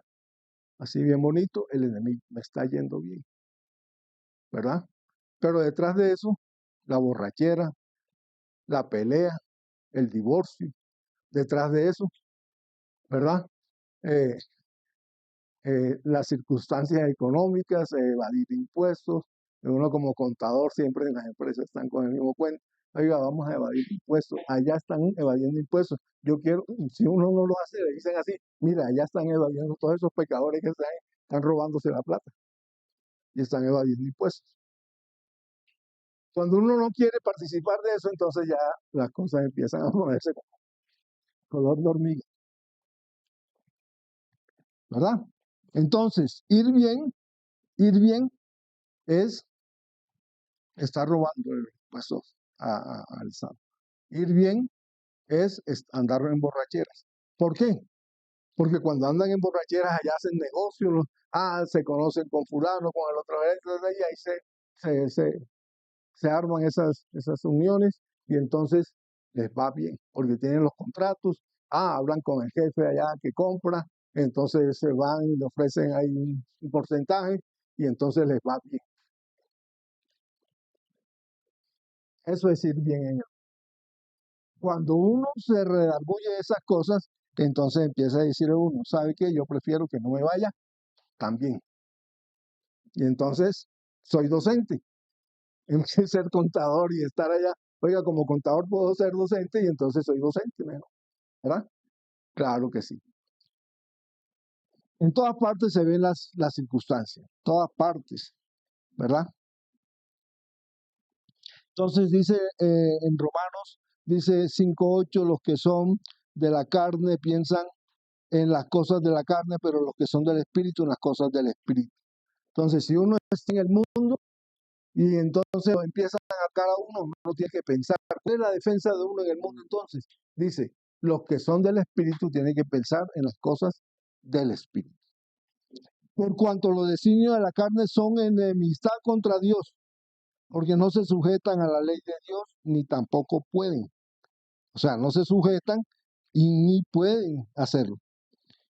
así bien bonito, el enemigo. Me está yendo bien. ¿Verdad? Pero detrás de eso, la borrachera, la pelea, el divorcio. Detrás de eso, ¿verdad? Eh, las circunstancias económicas, evadir impuestos. Uno como contador siempre en las empresas están con el mismo cuento. Oiga, vamos a evadir impuestos. Allá están evadiendo impuestos. Yo quiero, si uno no lo hace, le dicen así, mira, allá están evadiendo todos esos pecadores que están robándose la plata. y están evadiendo impuestos. Cuando uno no quiere participar de eso, entonces ya las cosas empiezan a ponerse color de hormiga, ¿verdad? Entonces, ir bien es estar robando el impuesto al Estado. Ir bien es andar en borracheras. ¿Por qué? Porque cuando andan en borracheras allá hacen negocios, se conocen con fulano, con el otro, y ahí se arman esas uniones y entonces les va bien, porque tienen los contratos, hablan con el jefe allá que compra, entonces se van y le ofrecen ahí un porcentaje y entonces les va bien. Eso es ir bien en él. Cuando uno se redarguye de esas cosas, entonces empieza a decir uno, ¿sabe qué? Yo prefiero que no me vaya también. Y entonces soy docente. En vez de ser contador y estar allá, oiga, como contador puedo ser docente y entonces soy docente mejor, ¿verdad? Claro que sí. En todas partes se ven las circunstancias, todas partes, ¿verdad? Entonces dice en Romanos, dice 5:8, los que son de la carne piensan en las cosas de la carne, pero los que son del Espíritu en las cosas del Espíritu. Entonces, si uno está en el mundo y entonces empiezan a atacar a uno tiene que pensar. ¿Cuál es la defensa de uno en el mundo entonces? Dice, los que son del Espíritu tienen que pensar en las cosas del Espíritu. Por cuanto los designios de la carne son enemistad contra Dios, porque no se sujetan a la ley de Dios, ni tampoco pueden. O sea, no se sujetan y ni pueden hacerlo.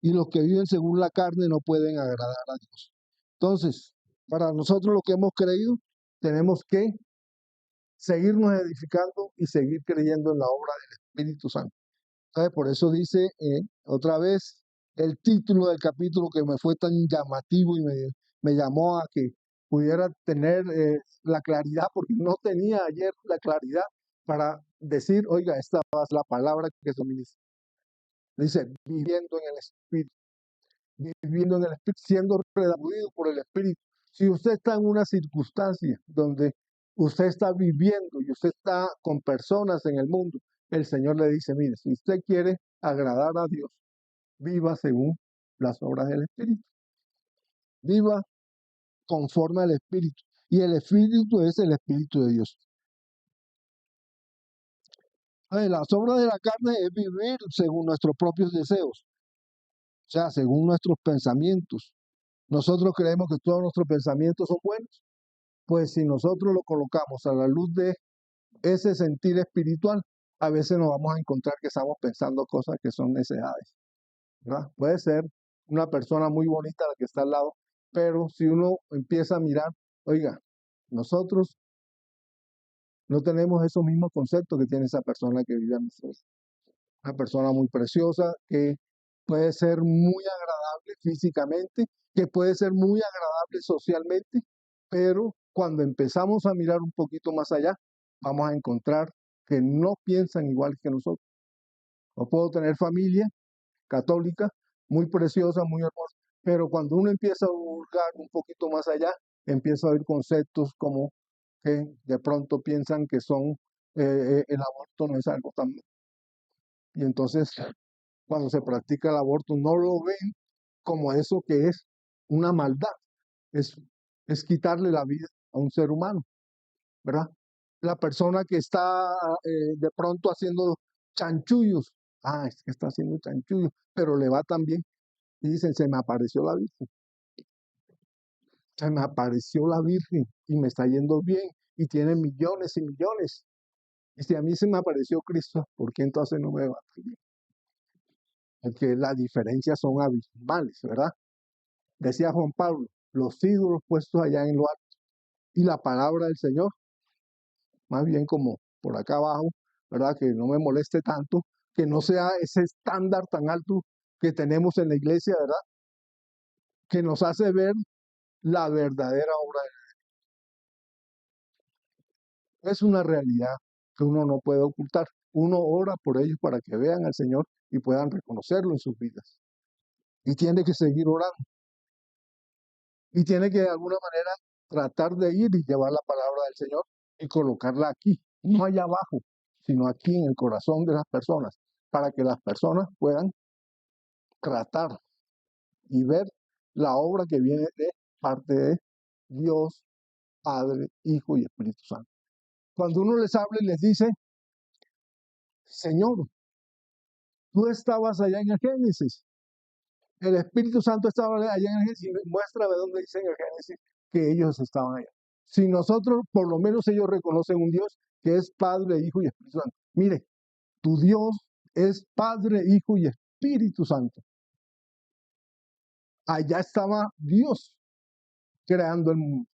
Y los que viven según la carne no pueden agradar a Dios. Entonces, para nosotros los que hemos creído, tenemos que seguirnos edificando y seguir creyendo en la obra del Espíritu Santo. Entonces, por eso dice otra vez el título del capítulo que me fue tan llamativo y me llamó a que pudiera tener la claridad, porque no tenía ayer la claridad para decir, oiga, esta es la palabra que se ministra. Dice, viviendo en el Espíritu, viviendo en el Espíritu, siendo redarguido por el Espíritu. Si usted está en una circunstancia donde usted está viviendo y usted está con personas en el mundo, el Señor le dice, mire, si usted quiere agradar a Dios, viva según las obras del Espíritu. Viva conforme al Espíritu. Y el Espíritu es el Espíritu de Dios. Las obras de la carne es vivir según nuestros propios deseos, o sea, según nuestros pensamientos. Nosotros creemos que todos nuestros pensamientos son buenos, pues si nosotros lo colocamos a la luz de ese sentir espiritual, a veces nos vamos a encontrar que estamos pensando cosas que son necedades, ¿verdad? Puede ser una persona muy bonita la que está al lado, pero si uno empieza a mirar, oiga, nosotros no tenemos esos mismos conceptos que tiene esa persona que vive a nosotros. Una persona muy preciosa que puede ser muy agradable físicamente, que puede ser muy agradable socialmente, pero cuando empezamos a mirar un poquito más allá, vamos a encontrar que no piensan igual que nosotros. No puedo tener familia católica, muy preciosa, muy hermosa, pero cuando uno empieza a hurgar un poquito más allá, empieza a oír conceptos como que de pronto piensan que son el aborto no es algo tan... Y entonces cuando se practica el aborto no lo ven como eso que es una maldad, es, es quitarle la vida a un ser humano, ¿verdad? La persona que está de pronto haciendo chanchullos, es que está haciendo chanchullos, pero le va tan bien, y dicen, se me apareció la Virgen, se me apareció la Virgen y me está yendo bien y tiene millones y millones. Y si a mí se me apareció Cristo, ¿por qué entonces no me va tan bien? Porque las diferencias son abismales, ¿verdad? Decía Juan Pablo, los ídolos puestos allá en lo alto y la palabra del Señor, más bien como por acá abajo, ¿verdad? Que no me moleste tanto, que no sea ese estándar tan alto que tenemos en la iglesia, ¿verdad? Que nos hace ver la verdadera obra de Dios. Es una realidad que uno no puede ocultar. Uno ora por ellos para que vean al Señor y puedan reconocerlo en sus vidas. Y tiene que seguir orando. Y tiene que de alguna manera tratar de ir y llevar la palabra del Señor y colocarla aquí, no allá abajo, sino aquí en el corazón de las personas, para que las personas puedan tratar y ver la obra que viene de parte de Dios, Padre, Hijo y Espíritu Santo. Cuando uno les habla y les dice, Señor, tú estabas allá en el Génesis, el Espíritu Santo estaba allá en el Génesis, muéstrame dónde dice en el Génesis que ellos estaban allá. Si nosotros, por lo menos ellos reconocen un Dios que es Padre, Hijo y Espíritu Santo. Mire, tu Dios es Padre, Hijo y Espíritu Santo. Allá estaba Dios creando el mundo.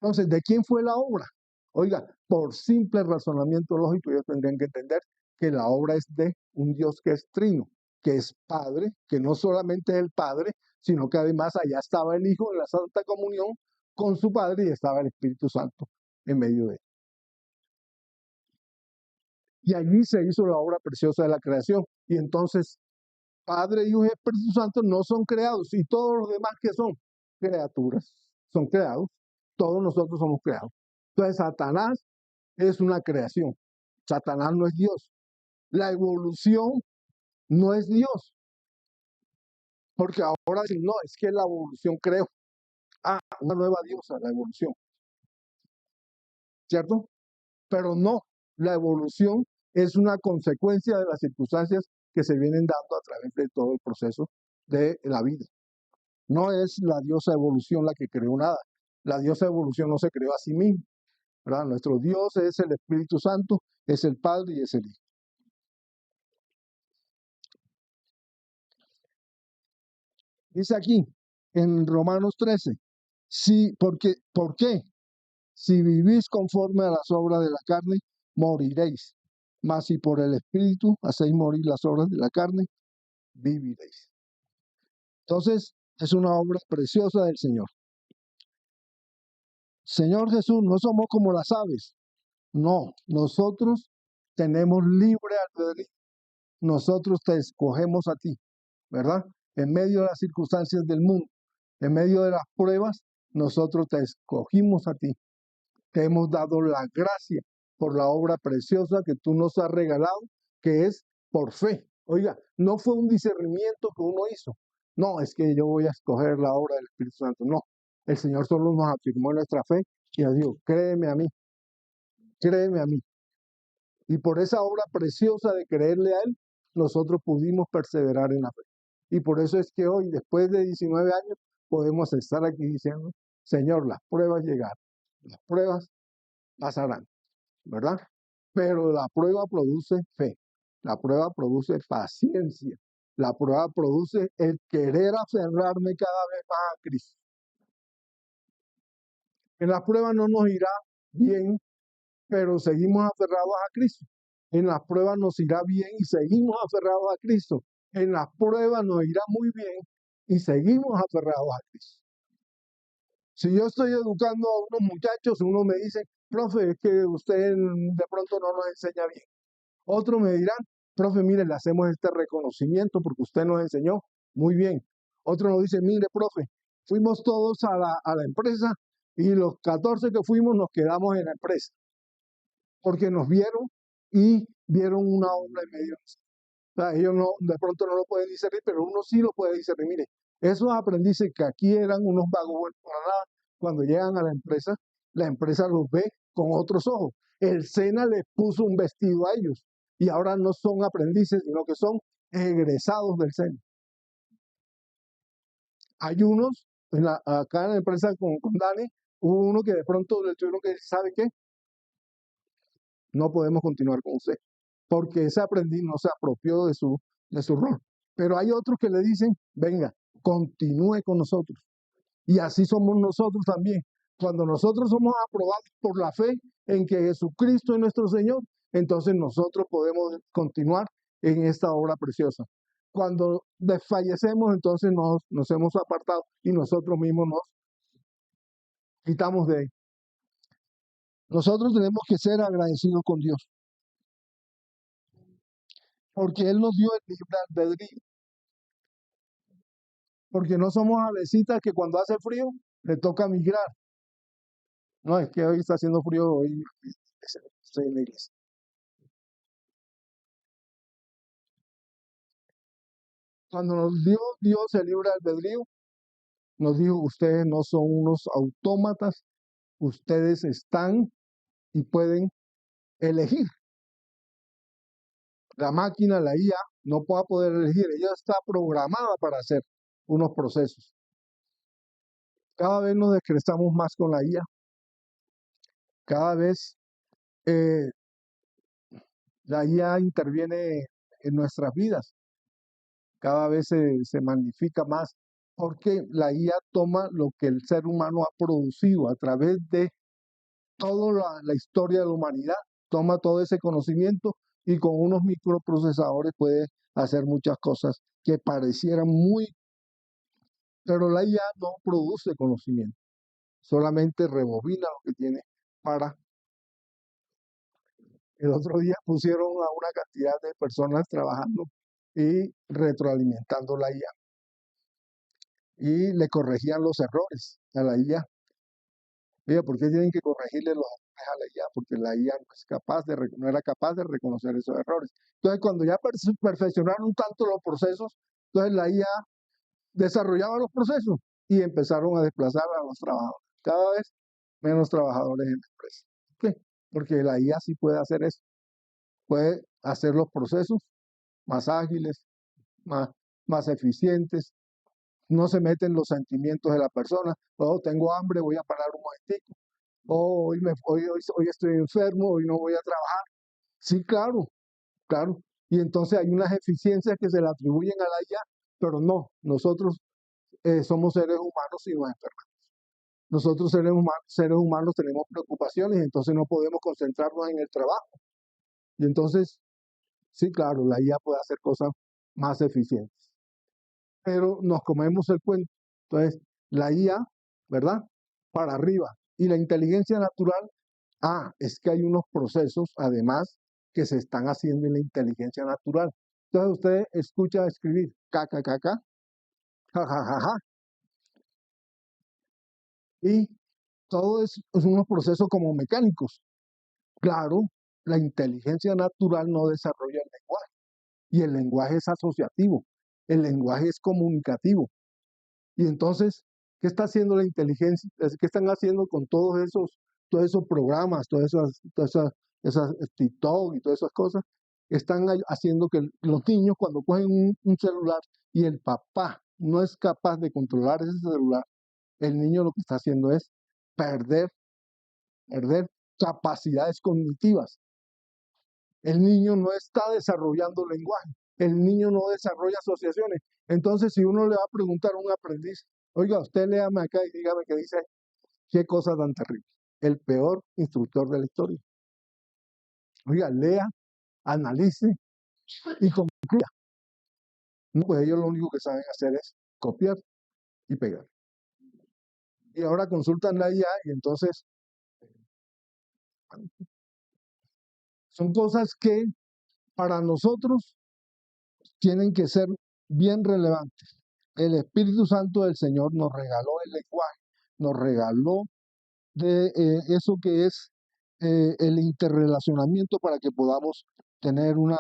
Entonces, ¿de quién fue la obra? Oiga, por simple razonamiento lógico, ellos tendrían que entender que la obra es de un Dios que es trino, que es Padre, que no solamente es el Padre, sino que además allá estaba el Hijo en la Santa Comunión con su Padre y estaba el Espíritu Santo en medio de él. Y allí se hizo la obra preciosa de la creación. Y entonces, Padre, Hijo y Espíritu Santo no son creados, y todos los demás que son criaturas, son creados, todos nosotros somos creados. Entonces, Satanás es una creación. Satanás no es Dios. La evolución no es Dios. Porque ahora dicen, no, es que la evolución creó. Una nueva diosa, la evolución. ¿Cierto? Pero no, la evolución es una consecuencia de las circunstancias que se vienen dando a través de todo el proceso de la vida. No es la diosa evolución la que creó nada. La diosa evolución no se creó a sí misma, ¿verdad? Nuestro Dios es el Espíritu Santo, es el Padre y es el Hijo. Dice aquí, en Romanos 13, sí, ¿por qué? Si vivís conforme a las obras de la carne, moriréis. Mas si por el Espíritu hacéis morir las obras de la carne, viviréis. Entonces, es una obra preciosa del Señor. Señor Jesús, no somos como las aves. No, nosotros tenemos libre albedrío. Nosotros te escogemos a ti, ¿verdad? En medio de las circunstancias del mundo, en medio de las pruebas, nosotros te escogimos a ti. Te hemos dado la gracia por la obra preciosa que tú nos has regalado, que es por fe. Oiga, no fue un discernimiento que uno hizo. No, es que yo voy a escoger la obra del Espíritu Santo. No, el Señor solo nos afirmó nuestra fe y nos dijo, créeme a mí, créeme a mí. Y por esa obra preciosa de creerle a Él, nosotros pudimos perseverar en la fe. Y por eso es que hoy, después de 19 años, podemos estar aquí diciendo, Señor, las pruebas llegaron, las pruebas pasarán, ¿verdad? Pero la prueba produce fe, la prueba produce paciencia, la prueba produce el querer aferrarme cada vez más a Cristo. En la prueba no nos irá bien, pero seguimos aferrados a Cristo. En las pruebas nos irá bien y seguimos aferrados a Cristo. En las pruebas nos irá muy bien y seguimos aferrados a Cristo. Si yo estoy educando a unos muchachos, uno me dice, profe, es que usted de pronto no nos enseña bien. Otros me dirán, profe, mire, le hacemos este reconocimiento porque usted nos enseñó muy bien. Otro nos dice, mire, profe, fuimos todos a la empresa y los 14 que fuimos nos quedamos en la empresa porque nos vieron y vieron una obra en medio. O sea, ellos no, de pronto no lo pueden discernir, pero uno sí lo puede discernir. Mire, esos aprendices que aquí eran unos vagos buenos para nada, cuando llegan a la empresa los ve con otros ojos. El SENA les puso un vestido a ellos y ahora no son aprendices, sino que son egresados del SENA. Hay unos, acá en la empresa con Dani, hubo uno que de pronto le tuvieron que decir, ¿sabe qué? No podemos continuar con usted, porque ese aprendiz no se apropió de su rol. Pero hay otros que le dicen, venga, continúe con nosotros. Y así somos nosotros también. Cuando nosotros somos aprobados por la fe en que Jesucristo es nuestro Señor, entonces nosotros podemos continuar en esta obra preciosa. Cuando desfallecemos, entonces nos hemos apartado y nosotros mismos nos quitamos de él. Nosotros tenemos que ser agradecidos con Dios, porque Él nos dio el libre albedrío. Porque no somos avecitas que cuando hace frío le toca migrar. No, es que hoy está haciendo frío, hoy estoy en la iglesia. Cuando nos dio Dios el libre albedrío, nos dijo, ustedes no son unos autómatas, ustedes están y pueden elegir. La máquina, la IA, no va a poder elegir, ella está programada para hacer unos procesos. Cada vez nos descrestamos más con la IA, cada vez eh, la IA interviene en nuestras vidas, cada vez se magnifica más, porque la IA toma lo que el ser humano ha producido a través de toda la historia de la humanidad, toma todo ese conocimiento y con unos microprocesadores puede hacer muchas cosas que parecieran muy, pero la IA no produce conocimiento, solamente rebobina lo que tiene para. El otro día pusieron a una cantidad de personas trabajando y retroalimentando la IA y le corregían los errores a la IA. Oye, ¿por qué tienen que corregirle los errores a la IA? Porque la IA no, es capaz de, no era capaz de reconocer esos errores. Entonces, cuando ya perfeccionaron tanto los procesos, entonces la IA desarrollaba los procesos y empezaron a desplazar a los trabajadores. Cada vez menos trabajadores en la empresa. ¿Por qué? Porque la IA sí puede hacer eso. Puede hacer los procesos más ágiles, más, más eficientes, no se meten los sentimientos de la persona. Oh, tengo hambre, voy a parar un momentico. Oh, hoy estoy enfermo, hoy no voy a trabajar. Sí, claro, claro. Y entonces hay unas eficiencias que se le atribuyen a la IA, pero no, nosotros somos seres humanos y nos enfermamos. Nosotros seres humanos tenemos preocupaciones y entonces no podemos concentrarnos en el trabajo. Y entonces, sí, claro, la IA puede hacer cosas más eficientes, pero nos comemos el cuento. Entonces, la IA, ¿verdad? Para arriba. Y la inteligencia natural, es que hay unos procesos, además, que se están haciendo en la inteligencia natural. Entonces, usted escucha escribir KKKK, jajajaja, y todo es unos procesos como mecánicos. Claro, la inteligencia natural no desarrolla el lenguaje, y el lenguaje es asociativo, el lenguaje es comunicativo. Y entonces, ¿qué está haciendo la inteligencia? ¿Qué están haciendo con todos esos programas, esas TikTok y todas esas cosas? Están haciendo que los niños cuando cogen un celular y el papá no es capaz de controlar ese celular, el niño lo que está haciendo es perder, perder capacidades cognitivas. El niño no está desarrollando lenguaje, el niño no desarrolla asociaciones. Entonces, si uno le va a preguntar a un aprendiz, oiga, usted léame acá y dígame qué dice, qué cosa tan terrible. El peor instructor de la historia. Oiga, lea, analice y concluya. No, pues ellos lo único que saben hacer es copiar y pegar. Y ahora consultan la IA y entonces son cosas que para nosotros tienen que ser bien relevantes. El Espíritu Santo del Señor nos regaló el lenguaje, nos regaló de eso que es el interrelacionamiento para que podamos tener una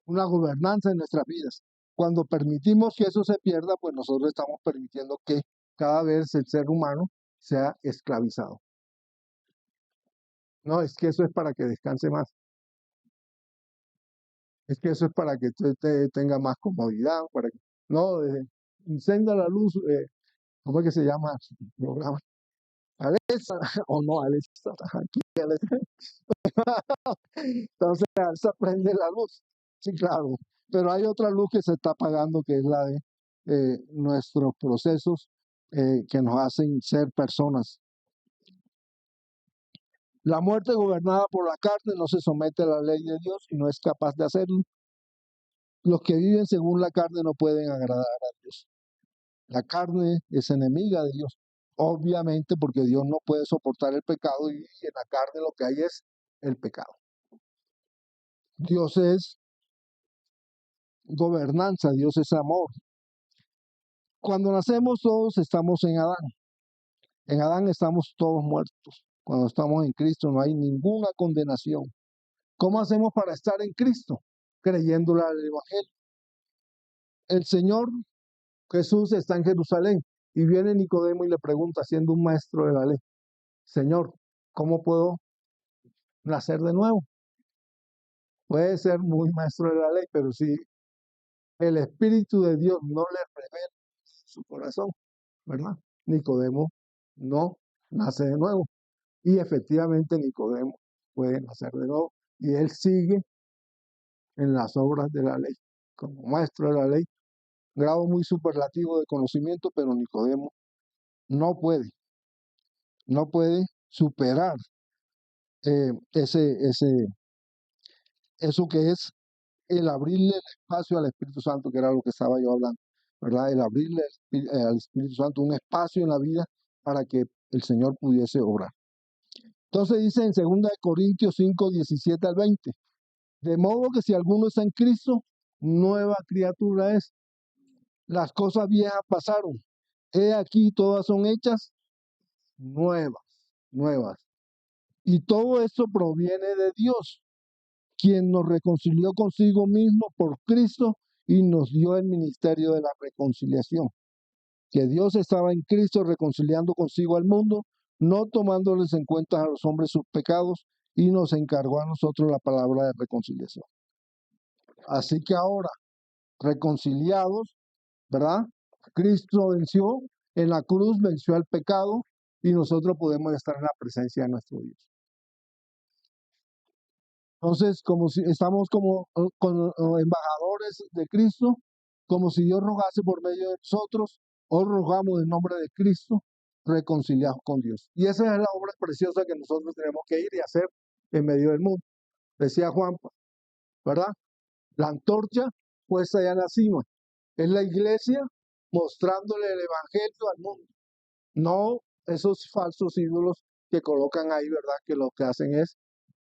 gobernanza en nuestras vidas. Cuando permitimos que eso se pierda, pues nosotros estamos permitiendo que cada vez el ser humano sea esclavizado. No, es que eso es para que descanse más. Es que eso es para que usted tenga más comodidad. No, encenda la luz. ¿Cómo es que se llama el programa? Alexa, o no, Alexa, aquí, Alexa. Entonces, Alexa prende la luz. Sí, claro. Pero hay otra luz que se está apagando, que es la de nuestros procesos que nos hacen ser personas. La muerte gobernada por la carne no se somete a la ley de Dios y no es capaz de hacerlo. Los que viven según la carne no pueden agradar a Dios. La carne es enemiga de Dios, obviamente porque Dios no puede soportar el pecado y en la carne lo que hay es el pecado. Dios es gobernanza, Dios es amor. Cuando nacemos todos estamos en Adán. En Adán estamos todos muertos. Cuando estamos en Cristo no hay ninguna condenación. ¿Cómo hacemos para estar en Cristo? Creyéndole al Evangelio. El Señor Jesús está en Jerusalén y viene Nicodemo y le pregunta, siendo un maestro de la ley, Señor, ¿cómo puedo nacer de nuevo? Puede ser muy maestro de la ley, pero si el Espíritu de Dios no le revela su corazón, ¿verdad? Nicodemo no nace de nuevo. Y efectivamente Nicodemo puede nacer de nuevo. Y él sigue en las obras de la ley, como maestro de la ley, grado muy superlativo de conocimiento, pero Nicodemo no puede superar eh, eso que es el abrirle el espacio al Espíritu Santo, que era lo que estaba yo hablando, ¿verdad? El abrirle al Espíritu Santo un espacio en la vida para que el Señor pudiese obrar. Entonces dice en 2 Corintios 5, 17 al 20, de modo que si alguno está en Cristo, nueva criatura es. Las cosas viejas pasaron. He aquí, todas son hechas nuevas, nuevas. Y todo esto proviene de Dios, quien nos reconcilió consigo mismo por Cristo y nos dio el ministerio de la reconciliación. Que Dios estaba en Cristo reconciliando consigo al mundo, no tomándoles en cuenta a los hombres sus pecados, y nos encargó a nosotros la palabra de reconciliación. Así que ahora, reconciliados, ¿verdad? Cristo venció en la cruz, venció al pecado, y nosotros podemos estar en la presencia de nuestro Dios. Entonces, como si estamos como embajadores de Cristo, como si Dios rogase por medio de nosotros, os rogamos en nombre de Cristo, reconciliados con Dios. Y esa es la obra preciosa que nosotros tenemos que ir y hacer en medio del mundo. Decía Juan, ¿verdad? La antorcha puesta allá en la cima. Es la iglesia mostrándole el evangelio al mundo. No esos falsos ídolos que colocan ahí, ¿verdad? Que lo que hacen es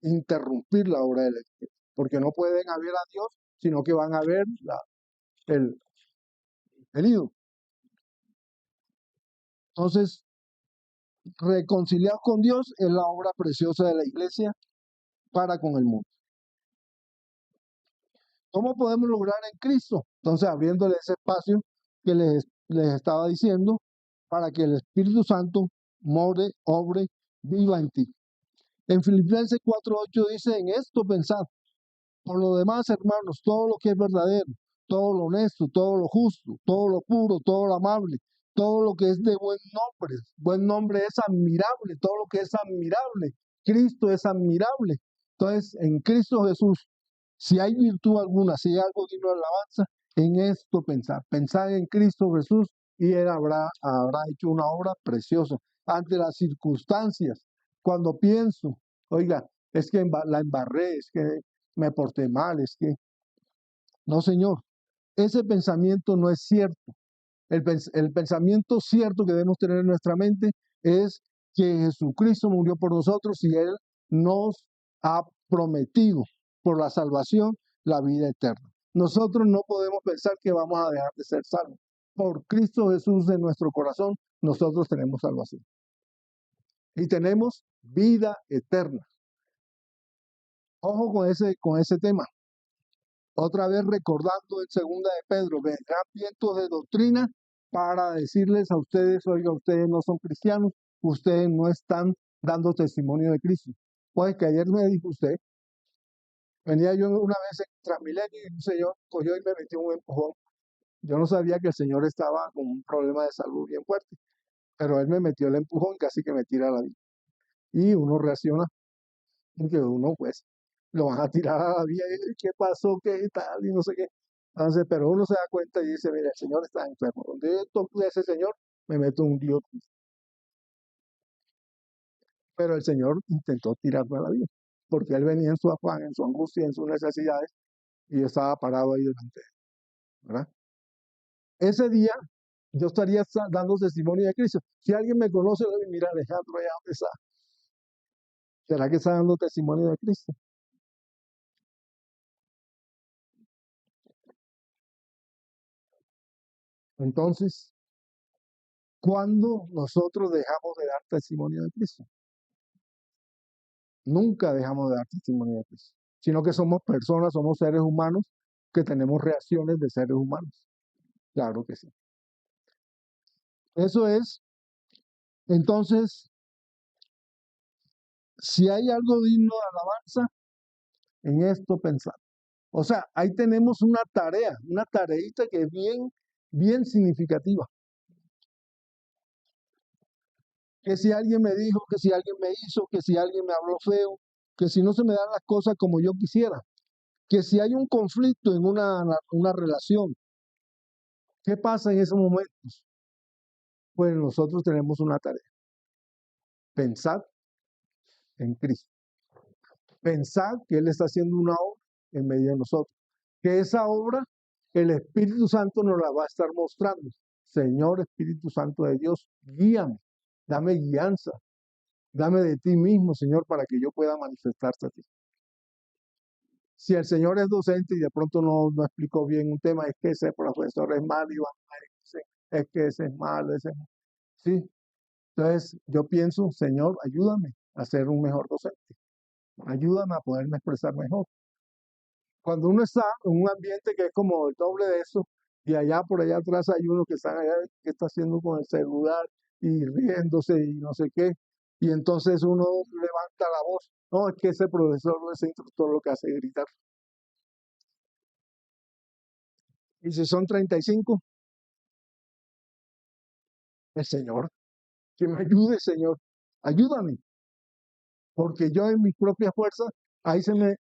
interrumpir la obra del Espíritu, porque no pueden ver a Dios, sino que van a ver el ídolo. Entonces, reconciliar con Dios es la obra preciosa de la iglesia para con el mundo. ¿Cómo podemos lograr en Cristo? Entonces, abriéndole ese espacio que les estaba diciendo, para que el Espíritu Santo more, obre, viva en ti. En Filipenses 4:8 dice, en esto pensad. Por lo demás, hermanos, todo lo que es verdadero, todo lo honesto, todo lo justo, todo lo puro, todo lo amable, todo lo que es de buen nombre es admirable, todo lo que es admirable, Cristo es admirable. Entonces, en Cristo Jesús, si hay virtud alguna, si hay algo digno de alabanza, en esto pensad en Cristo Jesús y Él habrá hecho una obra preciosa ante las circunstancias. Cuando pienso, oiga, es que la embarré, es que me porté mal, es que no, Señor, ese pensamiento no es cierto. El pensamiento cierto que debemos tener en nuestra mente es que Jesucristo murió por nosotros y Él nos ha prometido por la salvación la vida eterna. Nosotros no podemos pensar que vamos a dejar de ser salvos. Por Cristo Jesús en nuestro corazón, nosotros tenemos salvación. Y tenemos vida eterna. Ojo con ese tema. Otra vez recordando en 2 de Pedro, vendrán vientos de doctrina para decirles a ustedes, oiga, ustedes no son cristianos, ustedes no están dando testimonio de Cristo. Pues que ayer me dijo usted, venía yo una vez en Transmilenio y un señor cogió y me metió un empujón. Yo no sabía que el señor estaba con un problema de salud bien fuerte, pero él me metió el empujón y casi que me tira la vida. Y uno reacciona, porque uno pues lo van a tirar a la vía y ¿qué pasó? ¿Qué tal? Y no sé qué. Entonces, pero uno se da cuenta y dice, mira, el señor está enfermo. Donde yo toque a ese señor, me meto un dios. Pero el señor intentó tirarme a la vía, porque él venía en su afán, en su angustia, en sus necesidades, y yo estaba parado ahí delante de él, ¿verdad? Ese día yo estaría dando testimonio de Cristo. Si alguien me conoce, le digo, mira, Alejandro, allá dónde está. ¿Será que está dando testimonio de Cristo? Entonces, ¿Cuándo nosotros dejamos de dar testimonio de Cristo? Nunca dejamos de dar testimonio de Cristo, sino que somos personas, somos seres humanos que tenemos reacciones de seres humanos. Claro que sí. Eso es, entonces, si hay algo digno de alabanza, en esto pensar. O sea, ahí tenemos una tarea, una tareita que es bien, bien significativa. Que si alguien me dijo, que si alguien me hizo, que si alguien me habló feo, que si no se me dan las cosas como yo quisiera, que si hay un conflicto en una relación, ¿qué pasa en esos momentos? Pues nosotros tenemos una tarea, pensar en Cristo, pensar que Él está haciendo una obra en medio de nosotros, que esa obra el Espíritu Santo nos la va a estar mostrando. Señor Espíritu Santo de Dios, guíame, dame guianza, dame de ti mismo, Señor, para que yo pueda manifestarte a ti. Si el Señor es docente y de pronto no explicó bien un tema, es que ese profesor es malo, y va a decir, es que ese es malo, ese es malo. Sí, entonces yo pienso, Señor, ayúdame a ser un mejor docente, ayúdame a poderme expresar mejor. Cuando uno está en un ambiente que es como el doble de eso, y allá por allá atrás hay uno que está allá, que está haciendo con el celular y riéndose y no sé qué, y entonces uno levanta la voz, no, es que ese profesor o ese instructor lo que hace es gritar. Y si son 35, el Señor, que me ayude, Señor, ayúdame, porque yo en mis propias fuerzas, ahí se me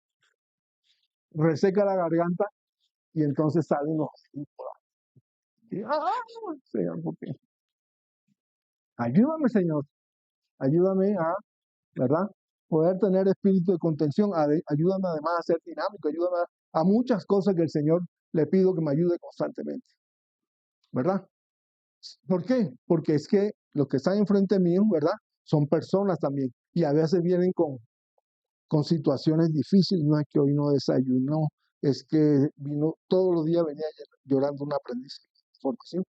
reseca la garganta y entonces salen los... Y, Señor, ¿por qué? Ayúdame, Señor, ayúdame a, ¿verdad? Poder tener espíritu de contención, ayúdame además a ser dinámico, ayúdame a muchas cosas que el Señor le pido que me ayude constantemente, ¿verdad? ¿Por qué? Porque es que los que están enfrente mío, ¿verdad? Son personas también y a veces vienen con situaciones difíciles. No es que hoy no desayunó, es que vino todos los días, venía llorando un aprendiz de formación.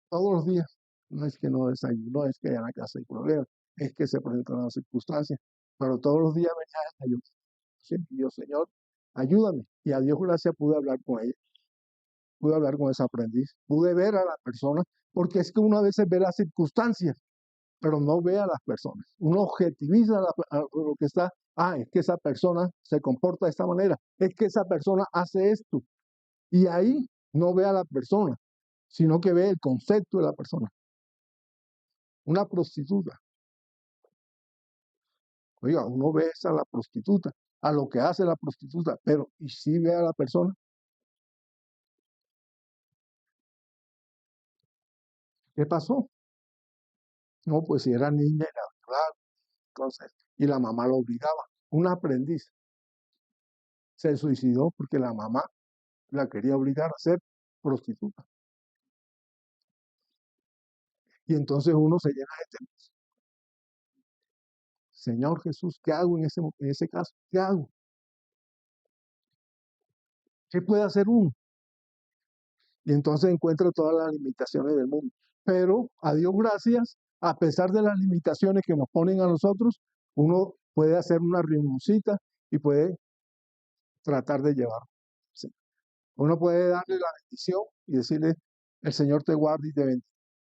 Todos los días. No es que no desayunó, es que en la casa hay problemas, es que se presentan las circunstancias, pero todos los días venía a ayudar. ¿Sí? Y yo, Señor, ayúdame. Y a Dios gracias pude hablar con ella, pude hablar con ese aprendiz, pude ver a la persona, porque es que uno a veces ve las circunstancias, pero no ve a las personas. Uno objetiviza a lo que está, es que esa persona se comporta de esta manera, es que esa persona hace esto. Y ahí no ve a la persona, sino que ve el concepto de la persona. Una prostituta. Oiga, uno ve a la prostituta, a lo que hace la prostituta, pero ¿y si ve a la persona? ¿Qué pasó? No, pues si era niña era claro, entonces, y la mamá lo obligaba. Un aprendiz se suicidó porque la mamá la quería obligar a ser prostituta. Y entonces uno se llena de temor. Señor Jesús, ¿qué hago en ese caso? ¿Qué hago? ¿Qué puede hacer uno? Y entonces encuentra todas las limitaciones del mundo. Pero a Dios gracias, a pesar de las limitaciones que nos ponen a nosotros, uno puede hacer una reunioncita y puede tratar de llevarlo. Sí. Uno puede darle la bendición y decirle, el Señor te guarde y te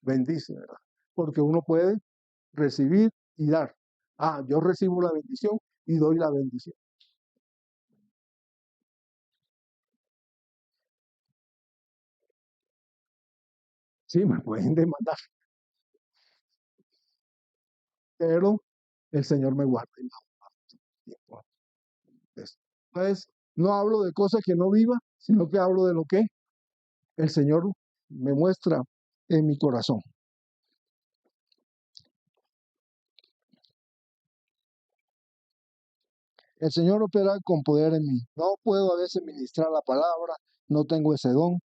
bendice, ¿verdad? Porque uno puede recibir y dar. Yo recibo la bendición y doy la bendición. Sí, me pueden demandar, pero el Señor me guarda y me guarda. Entonces, no hablo de cosas que no viva, sino que hablo de lo que el Señor me muestra en mi corazón. El Señor opera con poder en mí. No puedo a veces ministrar la palabra, no tengo ese don,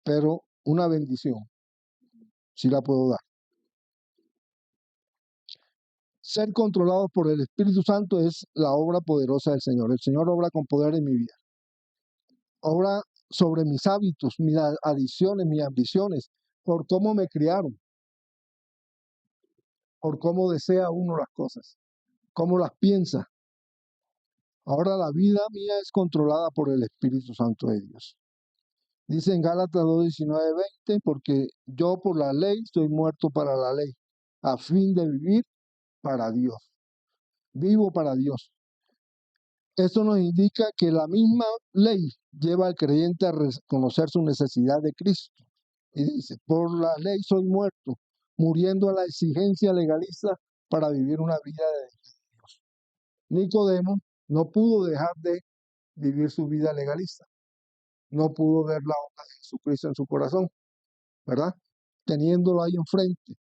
pero una bendición sí la puedo dar. Ser controlado por el Espíritu Santo es la obra poderosa del Señor. El Señor obra con poder en mi vida. Obra sobre mis hábitos, mis adicciones, mis ambiciones, por cómo me criaron. por cómo desea uno las cosas, cómo las piensa. Ahora la vida mía es controlada por el Espíritu Santo de Dios. Dice en Gálatas 2:19-20, porque yo por la ley estoy muerto para la ley, a fin de vivir para Dios. Vivo para Dios. Esto nos indica que la misma ley lleva al creyente a reconocer su necesidad de Cristo. Y dice, por la ley soy muerto, muriendo a la exigencia legalista para vivir una vida de Dios. Nicodemo no pudo dejar de vivir su vida legalista. No pudo ver la obra de Jesucristo en su corazón, ¿verdad? Teniéndolo ahí enfrente,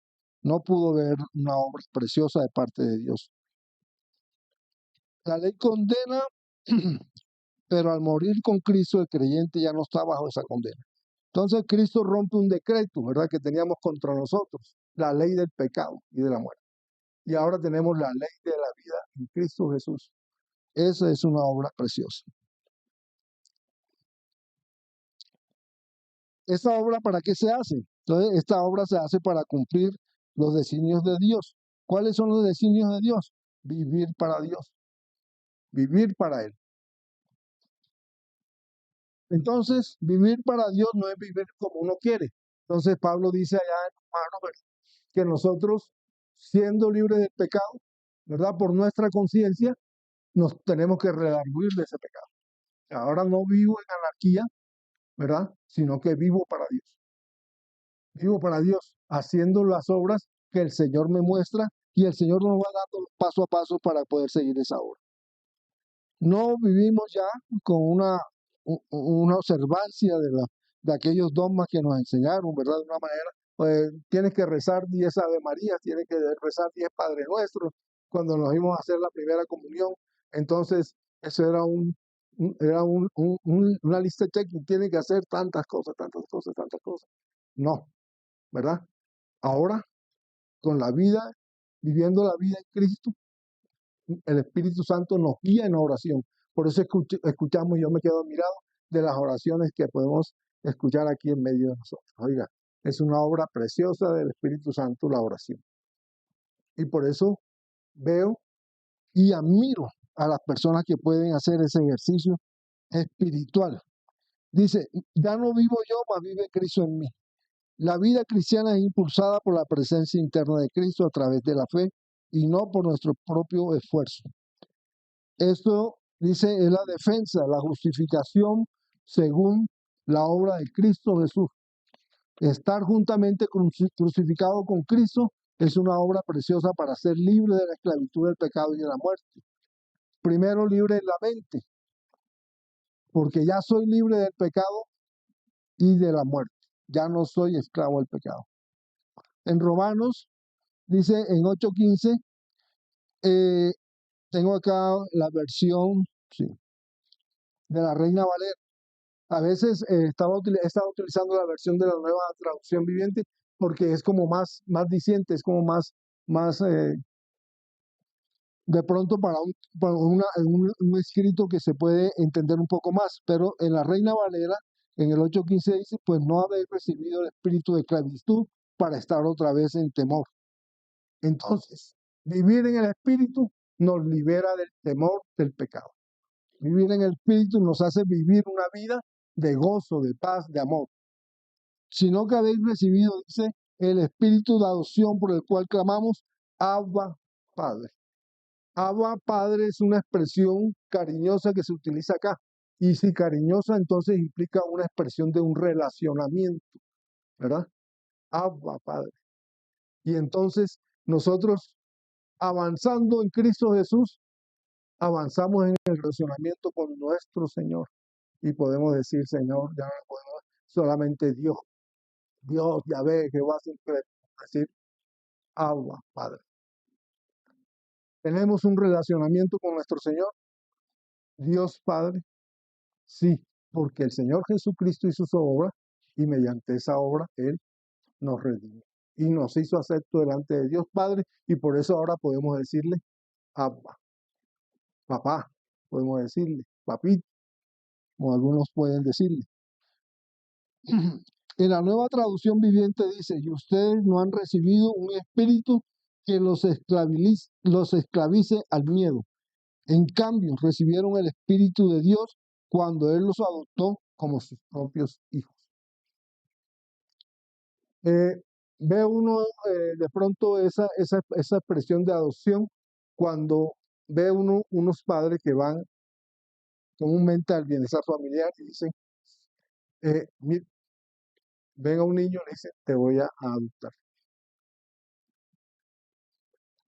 no pudo ver una obra preciosa de parte de Dios. La ley condena, pero al morir con Cristo el creyente ya no está bajo esa condena. Entonces Cristo rompe un decreto, ¿verdad?, que teníamos contra nosotros, la ley del pecado y de la muerte. Y ahora tenemos la ley de la vida en Cristo Jesús. Esa es una obra preciosa. ¿Esta obra para qué se hace? Entonces, esta obra se hace para cumplir los designios de Dios. ¿Cuáles son los designios de Dios? Vivir para Dios, vivir para Él. Entonces, vivir para Dios no es vivir como uno quiere. Entonces, Pablo dice allá en Romanos que nosotros, siendo libres del pecado, ¿verdad?, por nuestra conciencia, nos tenemos que redarguir de ese pecado. Ahora no vivo en anarquía, ¿verdad?, sino que vivo para Dios. Vivo para Dios, haciendo las obras que el Señor me muestra y el Señor nos va dando paso a paso para poder seguir esa obra. No vivimos ya con una observancia de aquellos dogmas que nos enseñaron, ¿verdad? De una manera, pues tienes que rezar 10 Ave Marías, tienes que rezar 10 Padre Nuestros. Cuando nos íbamos a hacer la primera comunión, entonces eso era una lista de cheques, tiene que hacer tantas cosas, tantas cosas, tantas cosas. No, ¿verdad? Ahora, con la vida, viviendo la vida en Cristo, el Espíritu Santo nos guía en oración. Por eso escuchamos, yo me quedo admirado de las oraciones que podemos escuchar aquí en medio de nosotros. Oiga, es una obra preciosa del Espíritu Santo la oración. Y por eso veo y admiro a las personas que pueden hacer ese ejercicio espiritual. Dice, ya no vivo yo, mas vive Cristo en mí. La vida cristiana es impulsada por la presencia interna de Cristo a través de la fe y no por nuestro propio esfuerzo. Esto, dice, es la defensa, la justificación según la obra de Cristo Jesús. Estar juntamente crucificado con Cristo es una obra preciosa para ser libre de la esclavitud del pecado y de la muerte. Primero, libre en la mente, porque ya soy libre del pecado y de la muerte. Ya no soy esclavo del pecado. En Romanos, dice en 8:15, tengo acá la versión, sí, de la Reina Valera. A veces he estado utilizando la versión de la Nueva Traducción Viviente porque es como más diciente, es como más de pronto para un escrito que se puede entender un poco más. Pero en la Reina Valera, en el 8:15 dice, pues no habéis recibido el espíritu de esclavitud para estar otra vez en temor. Entonces, vivir en el espíritu nos libera del temor del pecado. Vivir en el espíritu nos hace vivir una vida de gozo, de paz, de amor. Sino que habéis recibido, dice, el espíritu de adopción por el cual clamamos, Abba, Padre. Abba, Padre es una expresión cariñosa que se utiliza acá. Y si cariñosa, entonces implica una expresión de un relacionamiento, ¿verdad? Abba, Padre. Y entonces nosotros, avanzando en Cristo Jesús, avanzamos en el relacionamiento con nuestro Señor. Y podemos decir, Señor, ya no podemos, solamente Dios, Yahvé, Jehová, siempre decir, Abba, Padre. ¿Tenemos un relacionamiento con nuestro Señor? Dios Padre. Sí, porque el Señor Jesucristo hizo su obra y mediante esa obra Él nos redimió y nos hizo acepto delante de Dios Padre, y por eso ahora podemos decirle Abba, papá, podemos decirle papito, como algunos pueden decirle. En la Nueva Traducción Viviente dice, y ustedes no han recibido un espíritu que los esclavice al miedo. En cambio, recibieron el Espíritu de Dios cuando Él los adoptó como sus propios hijos. Ve uno de pronto esa expresión de adopción cuando ve uno unos padres que van comúnmente al bienestar familiar y dicen, venga un niño y le dice, te voy a adoptar.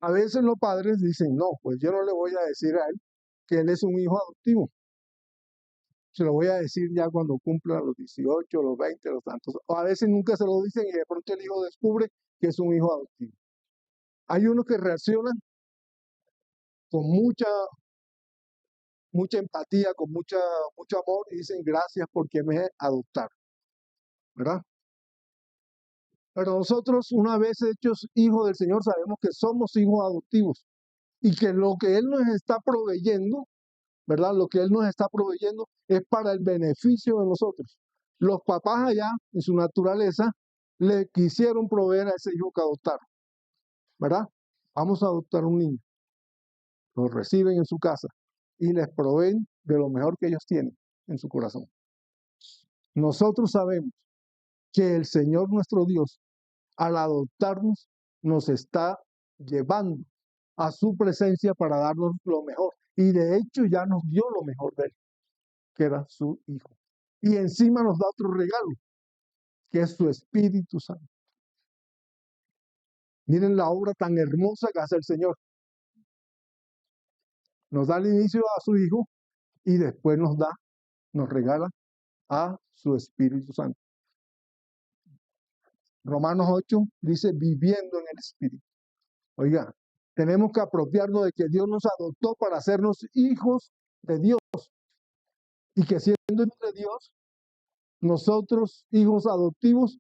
A veces los padres dicen, no, pues yo no le voy a decir a él que él es un hijo adoptivo. Se lo voy a decir ya cuando cumpla los 18, los 20, los tantos. O a veces nunca se lo dicen y de pronto el hijo descubre que es un hijo adoptivo. Hay unos que reaccionan con mucha empatía, con mucho amor y dicen gracias porque me adoptaron, ¿verdad? Pero nosotros, una vez hechos hijos del Señor, sabemos que somos hijos adoptivos y que lo que Él nos está proveyendo, ¿verdad? Lo que Él nos está proveyendo es para el beneficio de nosotros. Los papás allá, en su naturaleza, le quisieron proveer a ese hijo que adoptaron, ¿verdad? Vamos a adoptar un niño. Lo reciben en su casa y les proveen de lo mejor que ellos tienen en su corazón. Nosotros sabemos que el Señor nuestro Dios, al adoptarnos, nos está llevando a su presencia para darnos lo mejor. Y de hecho ya nos dio lo mejor de él, que era su Hijo. Y encima nos da otro regalo, que es su Espíritu Santo. Miren la obra tan hermosa que hace el Señor. Nos da al inicio a su Hijo y después nos regala a su Espíritu Santo. Romanos 8 dice, viviendo en el Espíritu. Oiga, tenemos que apropiarnos de que Dios nos adoptó para hacernos hijos de Dios. Y que siendo de Dios, nosotros, hijos adoptivos,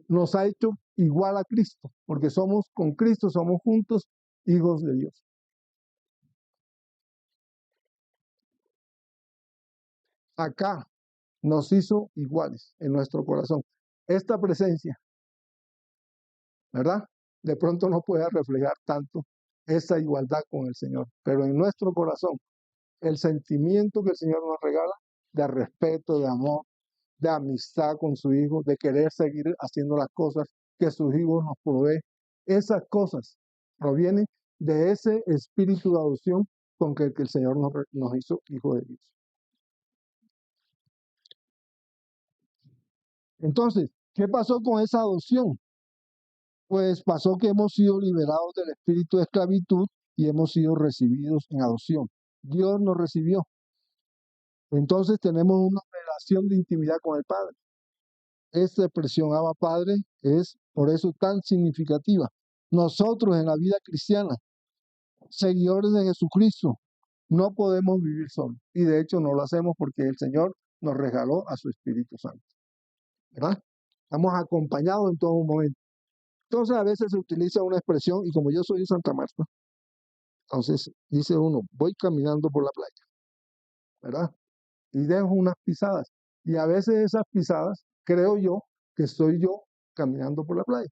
nos ha hecho igual a Cristo, porque somos con Cristo, somos juntos hijos de Dios. Acá nos hizo iguales en nuestro corazón. Esta presencia, ¿verdad? De pronto no puede reflejar tanto esa igualdad con el Señor, pero en nuestro corazón, el sentimiento que el Señor nos regala de respeto, de amor, de amistad con su Hijo, de querer seguir haciendo las cosas que su Hijo nos provee, esas cosas provienen de ese espíritu de adopción con que el Señor nos hizo hijo de Dios. Entonces, ¿qué pasó con esa adopción? Pues pasó que hemos sido liberados del espíritu de esclavitud y hemos sido recibidos en adopción. Dios nos recibió. Entonces tenemos una relación de intimidad con el Padre. Esta expresión Abba Padre es por eso tan significativa. Nosotros en la vida cristiana, seguidores de Jesucristo, no podemos vivir solos. Y de hecho no lo hacemos porque el Señor nos regaló a su Espíritu Santo. ¿Verdad? Estamos acompañados en todo momento. Entonces a veces se utiliza una expresión, y como yo soy de Santa Marta, entonces dice uno, voy caminando por la playa, ¿verdad? Y dejo unas pisadas. Y a veces esas pisadas, creo yo, que soy yo caminando por la playa.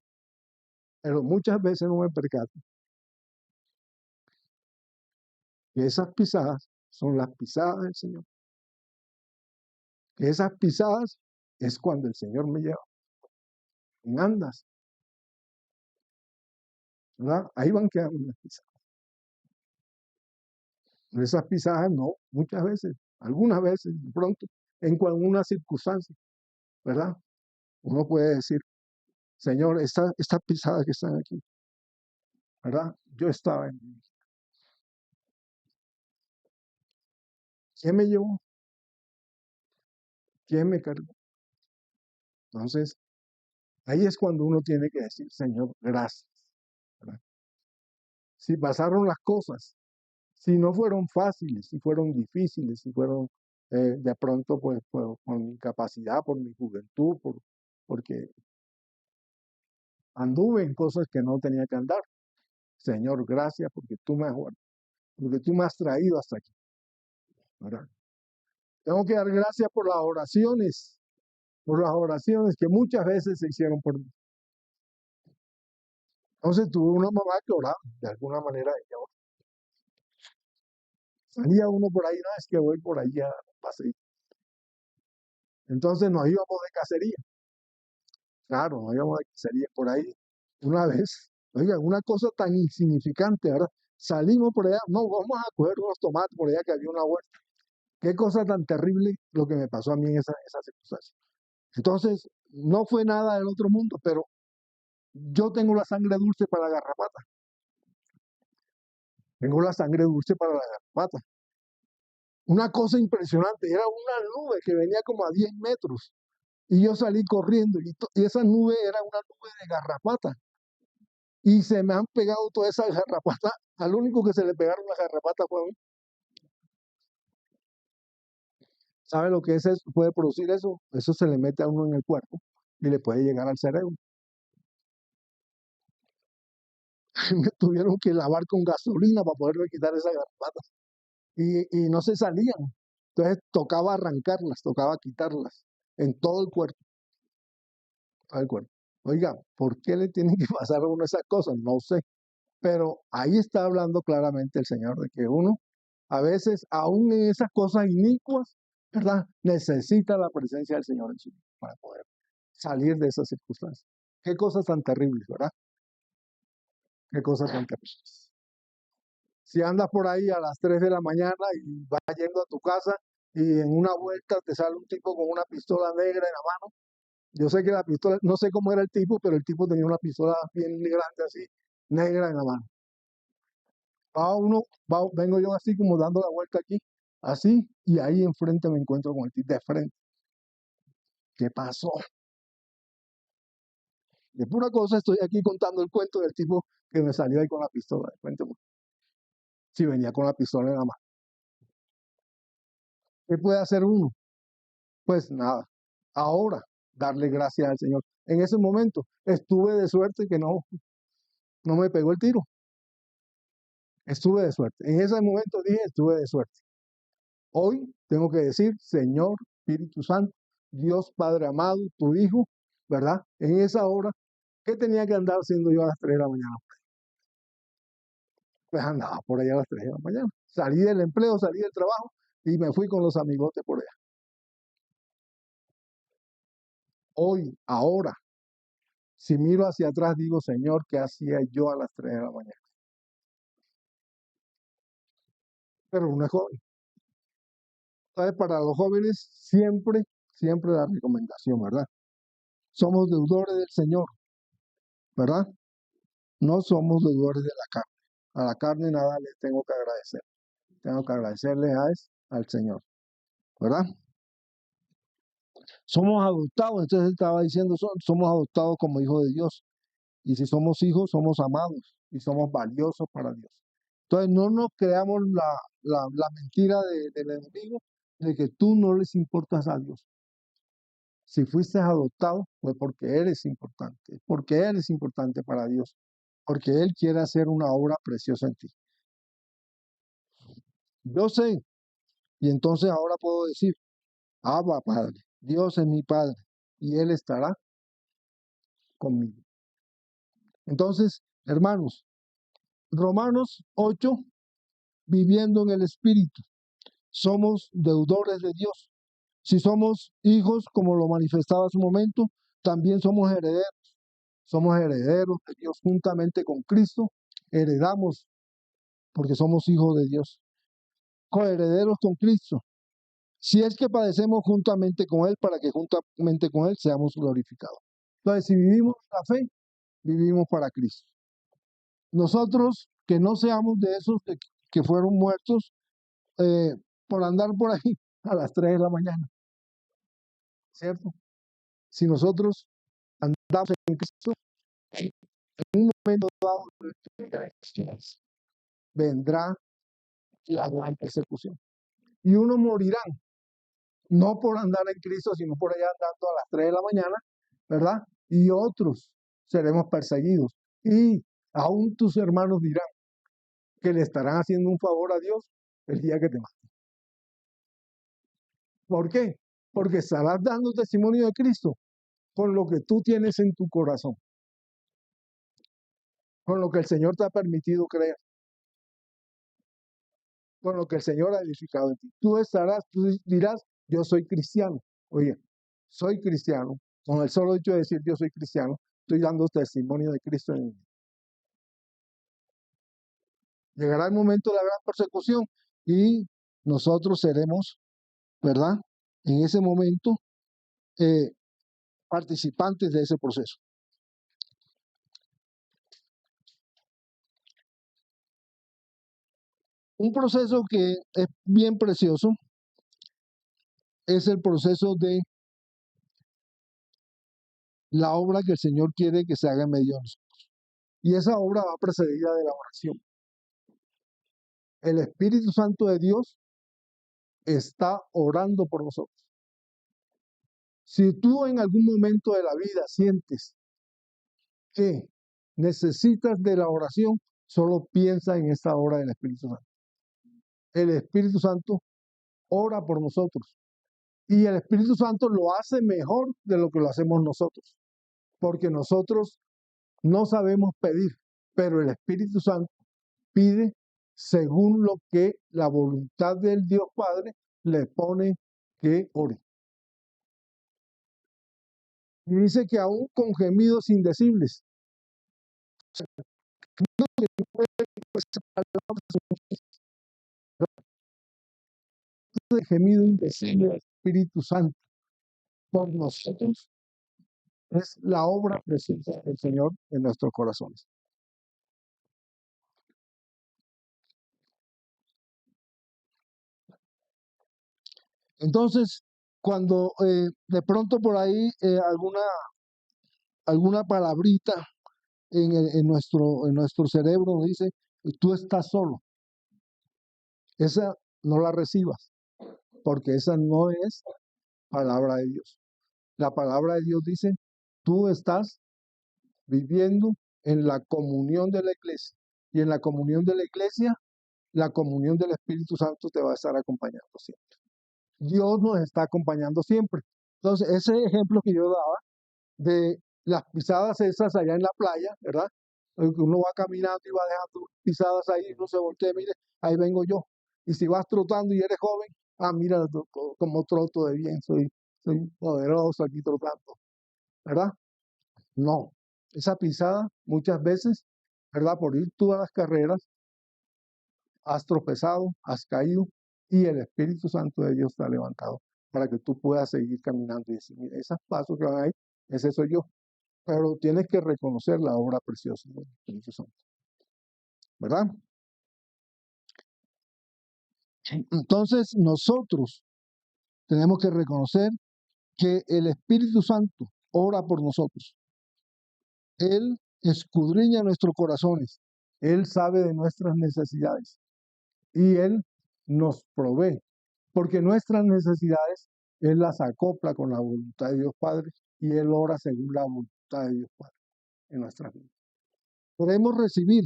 Pero muchas veces no me percato que esas pisadas son las pisadas del Señor. Que esas pisadas es cuando el Señor me lleva. En andas, ¿verdad? Ahí van quedando las pisadas. Esas pisadas no, muchas veces, algunas veces, de pronto, en alguna circunstancia, ¿verdad? Uno puede decir, Señor, estas pisadas que están aquí, ¿verdad? Yo estaba en mí. ¿Quién me llevó? ¿Quién me cargó? Entonces, ahí es cuando uno tiene que decir, Señor, gracias. ¿Verdad? Si pasaron las cosas, si no fueron fáciles, si fueron difíciles, si fueron de pronto pues por mi capacidad, por mi juventud, porque anduve en cosas que no tenía que andar. Señor, gracias porque tú me has traído hasta aquí. ¿Verdad? Tengo que dar gracias por las oraciones que muchas veces se hicieron por mí. Entonces tuve una mamá que oraba, de alguna manera ella oraba. Salía uno por ahí, no, es que voy por ahí a pasear. Entonces nos íbamos de cacería. Claro, nos íbamos de cacería por ahí. Una vez, oiga, una cosa tan insignificante, ¿verdad? Salimos por allá, no, vamos a coger unos tomates por allá que había una huerta. Qué cosa tan terrible lo que me pasó a mí en esa circunstancia. Entonces, no fue nada del otro mundo, pero yo tengo la sangre dulce para la garrapata. Tengo la sangre dulce para la garrapata. Una cosa impresionante, era una nube que venía como a 10 metros. Y yo salí corriendo y esa nube era una nube de garrapata. Y se me han pegado todas esas garrapatas. Al único que se le pegaron las garrapatas fue a mí. ¿Sabe lo que es eso? Puede producir eso? Eso se le mete a uno en el cuerpo y le puede llegar al cerebro. Me tuvieron que lavar con gasolina para poderme quitar esas garrapatas. Y no se salían. Entonces tocaba arrancarlas, tocaba quitarlas en todo el cuerpo. Todo el cuerpo. Oiga, ¿por qué le tienen que pasar a uno esas cosas? No sé. Pero ahí está hablando claramente el Señor de que uno, a veces, aún en esas cosas inicuas, ¿verdad? Necesita la presencia del Señor en su vida para poder salir de esas circunstancias. Qué cosas tan terribles, ¿verdad? Qué cosas tan terribles. Si andas por ahí a las 3 de la mañana y vas yendo a tu casa y en una vuelta te sale un tipo con una pistola negra en la mano. Yo sé que la pistola, no sé cómo era el tipo, pero el tipo tenía una pistola bien grande así, negra en la mano. Va uno, vengo yo así como dando la vuelta aquí, así, y ahí enfrente me encuentro con el tipo de frente. ¿Qué pasó? De pura cosa estoy aquí contando el cuento del tipo que me salió ahí con la pistola de frente. Si venía con la pistola en la mano. ¿Qué puede hacer uno? Pues nada, ahora darle gracias al Señor. En ese momento estuve de suerte que no me pegó el tiro. Estuve de suerte. En ese momento dije, estuve de suerte. Hoy tengo que decir, Señor, Espíritu Santo, Dios Padre amado, tu Hijo, ¿verdad? En esa hora, ¿qué tenía que andar haciendo yo a las 3 de la mañana? Pues andaba por allá a las 3 de la mañana. Salí del empleo, salí del trabajo y me fui con los amigotes por allá. Hoy, ahora, si miro hacia atrás, digo, Señor, ¿qué hacía yo a las 3 de la mañana? Pero uno es joven. Entonces, para los jóvenes, siempre la recomendación, ¿verdad? Somos deudores del Señor, ¿verdad? No somos deudores de la carne. A la carne nada le tengo que agradecer. Tengo que agradecerle al Señor, ¿verdad? Somos adoptados, entonces estaba diciendo, somos adoptados como hijos de Dios. Y si somos hijos, somos amados y somos valiosos para Dios. Entonces no nos creamos la mentira del enemigo de que tú no les importas a Dios. Si fuiste adoptado, fue porque eres importante, porque eres importante para Dios, porque Él quiere hacer una obra preciosa en ti. Yo sé, y entonces ahora puedo decir, Abba, Padre, Dios es mi Padre, y Él estará conmigo. Entonces, hermanos, Romanos 8, viviendo en el Espíritu, somos deudores de Dios. Si somos hijos, como lo manifestaba hace un momento, también somos herederos. Somos herederos de Dios juntamente con Cristo. Heredamos porque somos hijos de Dios. Coherederos con Cristo. Si es que padecemos juntamente con Él, para que juntamente con Él seamos glorificados. Entonces, si vivimos la fe, vivimos para Cristo. Nosotros, que no seamos de esos que fueron muertos por andar por ahí a las 3 de la mañana, ¿cierto? Si nosotros andamos en Cristo, en un momento dado vendrá la gran persecución. Y unos morirán, no por andar en Cristo, sino por allá andando a las 3 de la mañana, ¿verdad? Y otros seremos perseguidos. Y aún tus hermanos dirán que le estarán haciendo un favor a Dios el día que te maten. ¿Por qué? Porque estarás dando testimonio de Cristo con lo que tú tienes en tu corazón. con lo que el Señor te ha permitido creer, con lo que el Señor ha edificado en ti. Tú dirás, yo soy cristiano. Oye, soy cristiano. Con el solo hecho de decir yo soy cristiano, estoy dando testimonio de Cristo en mí. Llegará el momento de la gran persecución y nosotros seremos, ¿verdad? En ese momento, participantes de ese proceso. Un proceso que es bien precioso es el proceso de la obra que el Señor quiere que se haga en medio de nosotros. Y esa obra va precedida de la oración. El Espíritu Santo de Dios está orando por nosotros. Si tú en algún momento de la vida sientes que necesitas de la oración, solo piensa en esta obra del Espíritu Santo. El Espíritu Santo ora por nosotros. Y el Espíritu Santo lo hace mejor de lo que lo hacemos nosotros. Porque nosotros no sabemos pedir, pero el Espíritu Santo pide según lo que la voluntad del Dios Padre le pone que ore. Y dice que aún con gemidos indecibles. El gemido indecible del Espíritu Santo por nosotros es la obra preciosa del Señor en nuestros corazones. Entonces, cuando de pronto por ahí alguna palabrita en nuestro cerebro nos dice, tú estás solo, esa no la recibas, porque esa no es palabra de Dios. La palabra de Dios dice, tú estás viviendo en la comunión de la iglesia, y en la comunión de la iglesia, la comunión del Espíritu Santo te va a estar acompañando siempre. Dios nos está acompañando siempre. Entonces, ese ejemplo que yo daba de las pisadas esas allá en la playa, ¿verdad? Uno va caminando y va dejando pisadas ahí, uno se voltea, mire, ahí vengo yo. Y si vas trotando y eres joven, mira como troto de bien, soy poderoso aquí trotando, ¿verdad? No, esa pisada muchas veces, ¿verdad? Por ir tú a las carreras, has tropezado, has caído y el Espíritu Santo de Dios te ha levantado para que tú puedas seguir caminando y decir, mira, esos pasos que van ahí, ese soy yo. Pero tienes que reconocer la obra preciosa del Espíritu Santo, ¿verdad? Entonces nosotros tenemos que reconocer que el Espíritu Santo ora por nosotros. Él escudriña nuestros corazones. Él sabe de nuestras necesidades y Él nos provee, porque nuestras necesidades Él las acopla con la voluntad de Dios Padre y Él ora según la voluntad de Dios Padre en nuestras vidas. Podemos recibir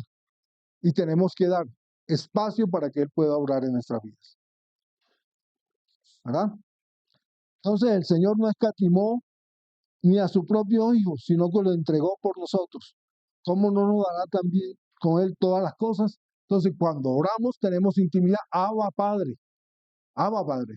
y tenemos que dar espacio para que Él pueda obrar en nuestras vidas, ¿verdad? Entonces el Señor no escatimó ni a su propio Hijo, sino que lo entregó por nosotros. ¿Cómo no nos dará también con Él todas las cosas? Entonces cuando oramos tenemos intimidad. Abba Padre, Abba Padre.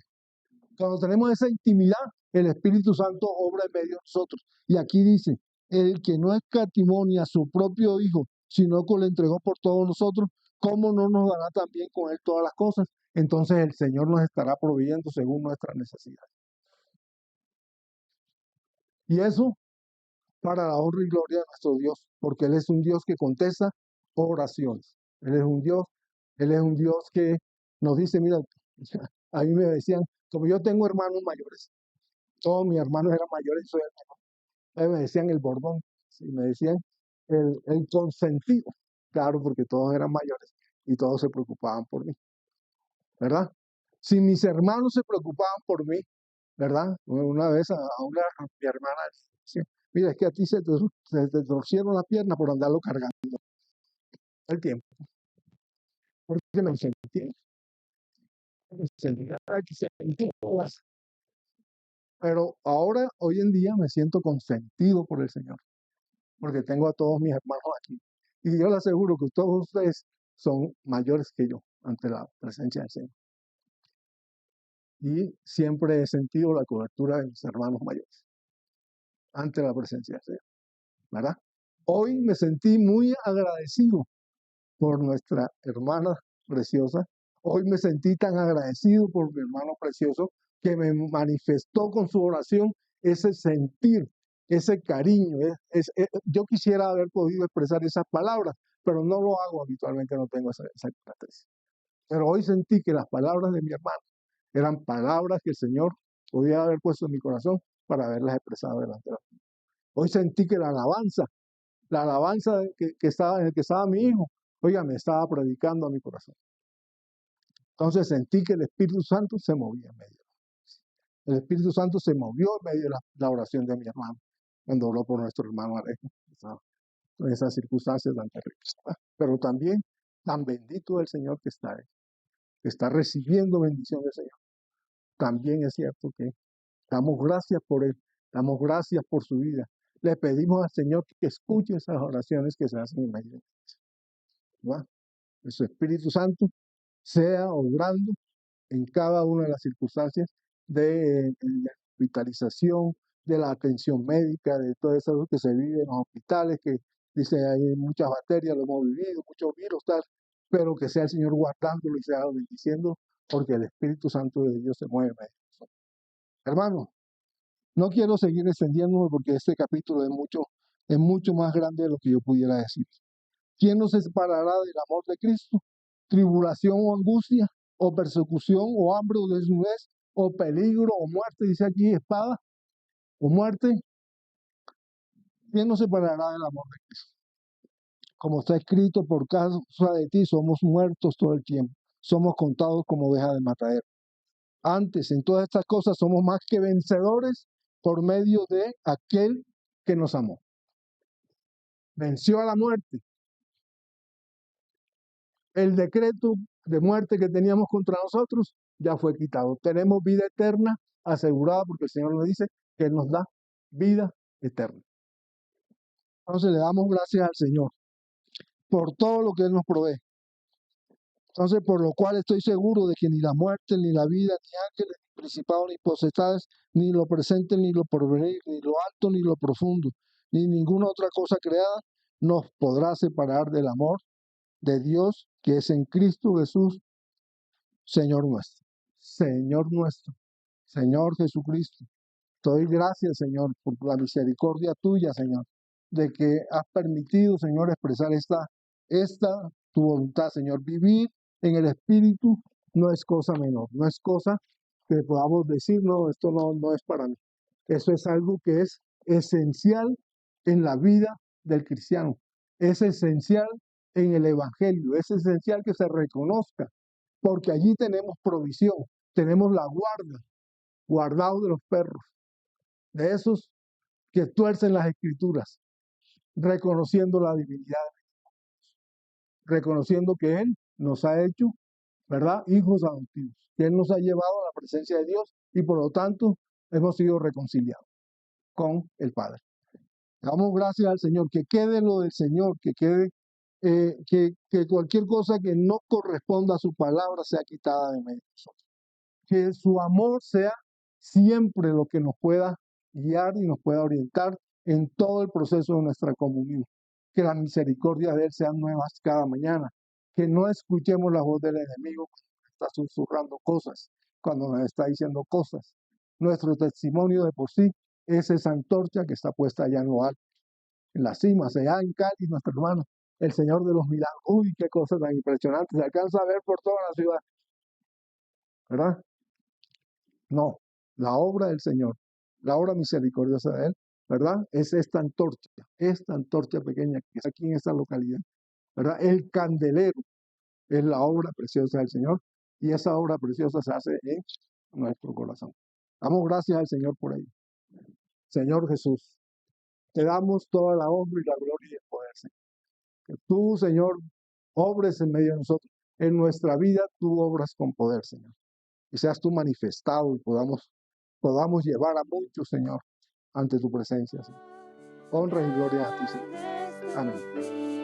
Cuando tenemos esa intimidad, el Espíritu Santo obra en medio de nosotros. Y aquí dice, el que no escatimó ni a su propio Hijo, sino que lo entregó por todos nosotros, ¿cómo no nos dará también con Él todas las cosas? Entonces el Señor nos estará proveyendo según nuestras necesidades. Y eso para la honra y gloria de nuestro Dios, porque Él es un Dios que contesta oraciones. Él es un Dios que nos dice, mira, a mí me decían, como yo tengo hermanos mayores, todos mis hermanos eran mayores y soy el menor. A mí me decían el bordón, y me decían el consentido, claro, porque todos eran mayores y todos se preocupaban por mí, ¿verdad? Si mis hermanos se preocupaban por mí, ¿verdad? Una vez mi hermana decía, mira, es que a ti se te torcieron la pierna por andarlo cargando el tiempo, porque me sentía, pero ahora, hoy en día, me siento consentido por el Señor, porque tengo a todos mis hermanos aquí. Y yo le aseguro que todos ustedes son mayores que yo ante la presencia del Señor. Y siempre he sentido la cobertura de mis hermanos mayores ante la presencia del Señor, ¿verdad? Hoy me sentí muy agradecido por nuestra hermana preciosa. Hoy me sentí tan agradecido por mi hermano precioso que me manifestó con su oración ese sentir, ese cariño. Yo quisiera haber podido expresar esas palabras, pero no lo hago habitualmente, no tengo esa característica. Pero hoy sentí que las palabras de mi hermano eran palabras que el Señor podía haber puesto en mi corazón para haberlas expresado delante de la gente. Hoy sentí que la alabanza que estaba, en el que estaba mi hijo, oiga, me estaba predicando a mi corazón. Entonces sentí que el Espíritu Santo se movía en medio. El Espíritu Santo se movió en medio de la oración de mi hermano, cuando oró por nuestro hermano Alejo, en esas circunstancias tan terribles. Pero también tan bendito el Señor que está recibiendo bendición del Señor. También es cierto que damos gracias por él, damos gracias por su vida. Le pedimos al Señor que escuche esas oraciones que se hacen en medio de nosotros. Que su Espíritu Santo sea obrando en cada una de las circunstancias de la hospitalización, de la atención médica, de todo eso que se vive en los hospitales, que dice hay muchas bacterias, lo hemos vivido, muchos virus, tal, pero que sea el Señor guardándolo y sea bendiciendo, porque el Espíritu Santo de Dios se mueve en medio de nosotros. Hermano, no quiero seguir extendiéndome porque este capítulo es mucho más grande de lo que yo pudiera decir. ¿Quién nos separará del amor de Cristo? ¿Tribulación o angustia? ¿O persecución o hambre o desnudez? ¿O peligro o muerte? Dice aquí espada o muerte. ¿Quién nos separará del amor de Cristo? Como está escrito, por causa de ti somos muertos todo el tiempo. Somos contados como ovejas de matadero. Antes, en todas estas cosas, somos más que vencedores por medio de aquel que nos amó. Venció a la muerte. El decreto de muerte que teníamos contra nosotros ya fue quitado. Tenemos vida eterna asegurada porque el Señor nos dice que Él nos da vida eterna. Entonces le damos gracias al Señor por todo lo que Él nos provee. Entonces, por lo cual estoy seguro de que ni la muerte, ni la vida, ni ángeles, ni principados, ni potestades, ni lo presente, ni lo porvenir, ni lo alto, ni lo profundo, ni ninguna otra cosa creada, nos podrá separar del amor de Dios que es en Cristo Jesús, Señor nuestro. Señor nuestro. Señor Jesucristo. Te doy gracias, Señor, por la misericordia tuya, Señor, de que has permitido, Señor, expresar esta tu voluntad, Señor. Vivir en el Espíritu no es cosa menor, no es cosa que podamos decir, no, esto no es para mí. Eso es algo que es esencial en la vida del cristiano. Es esencial en el Evangelio, es esencial que se reconozca, porque allí tenemos provisión, tenemos la guardado de los perros, de esos que tuercen las escrituras, reconociendo la divinidad, reconociendo que Él nos ha hecho, ¿verdad?, hijos adoptivos, que Él nos ha llevado a la presencia de Dios y por lo tanto hemos sido reconciliados con el Padre. Damos gracias al Señor, que quede lo del Señor, que quede, que cualquier cosa que no corresponda a su palabra sea quitada de medio de nosotros. Que su amor sea siempre lo que nos pueda guiar y nos pueda orientar en todo el proceso de nuestra comunión. Que las misericordias de Él sean nuevas cada mañana. Que no escuchemos la voz del enemigo cuando nos está susurrando cosas, cuando nos está diciendo cosas. Nuestro testimonio de por sí es esa antorcha que está puesta allá en lo alto, en la cima, allá en Cali, nuestro hermano, el Señor de los milagros. Uy, qué cosa tan impresionante. Se alcanza a ver por toda la ciudad, ¿verdad? No, la obra del Señor, la obra misericordiosa de Él, ¿verdad? Es esta antorcha pequeña que está aquí en esta localidad, ¿verdad? El candelero es la obra preciosa del Señor y esa obra preciosa se hace en nuestro corazón. Damos gracias al Señor por ello. Señor Jesús, te damos toda la honra y la gloria y el poder, Señor. Que tú, Señor, obres en medio de nosotros. En nuestra vida tú obras con poder, Señor. Y seas tú manifestado y podamos llevar a muchos, Señor, ante tu presencia, Señor. Honra y gloria a ti, Señor. Amén.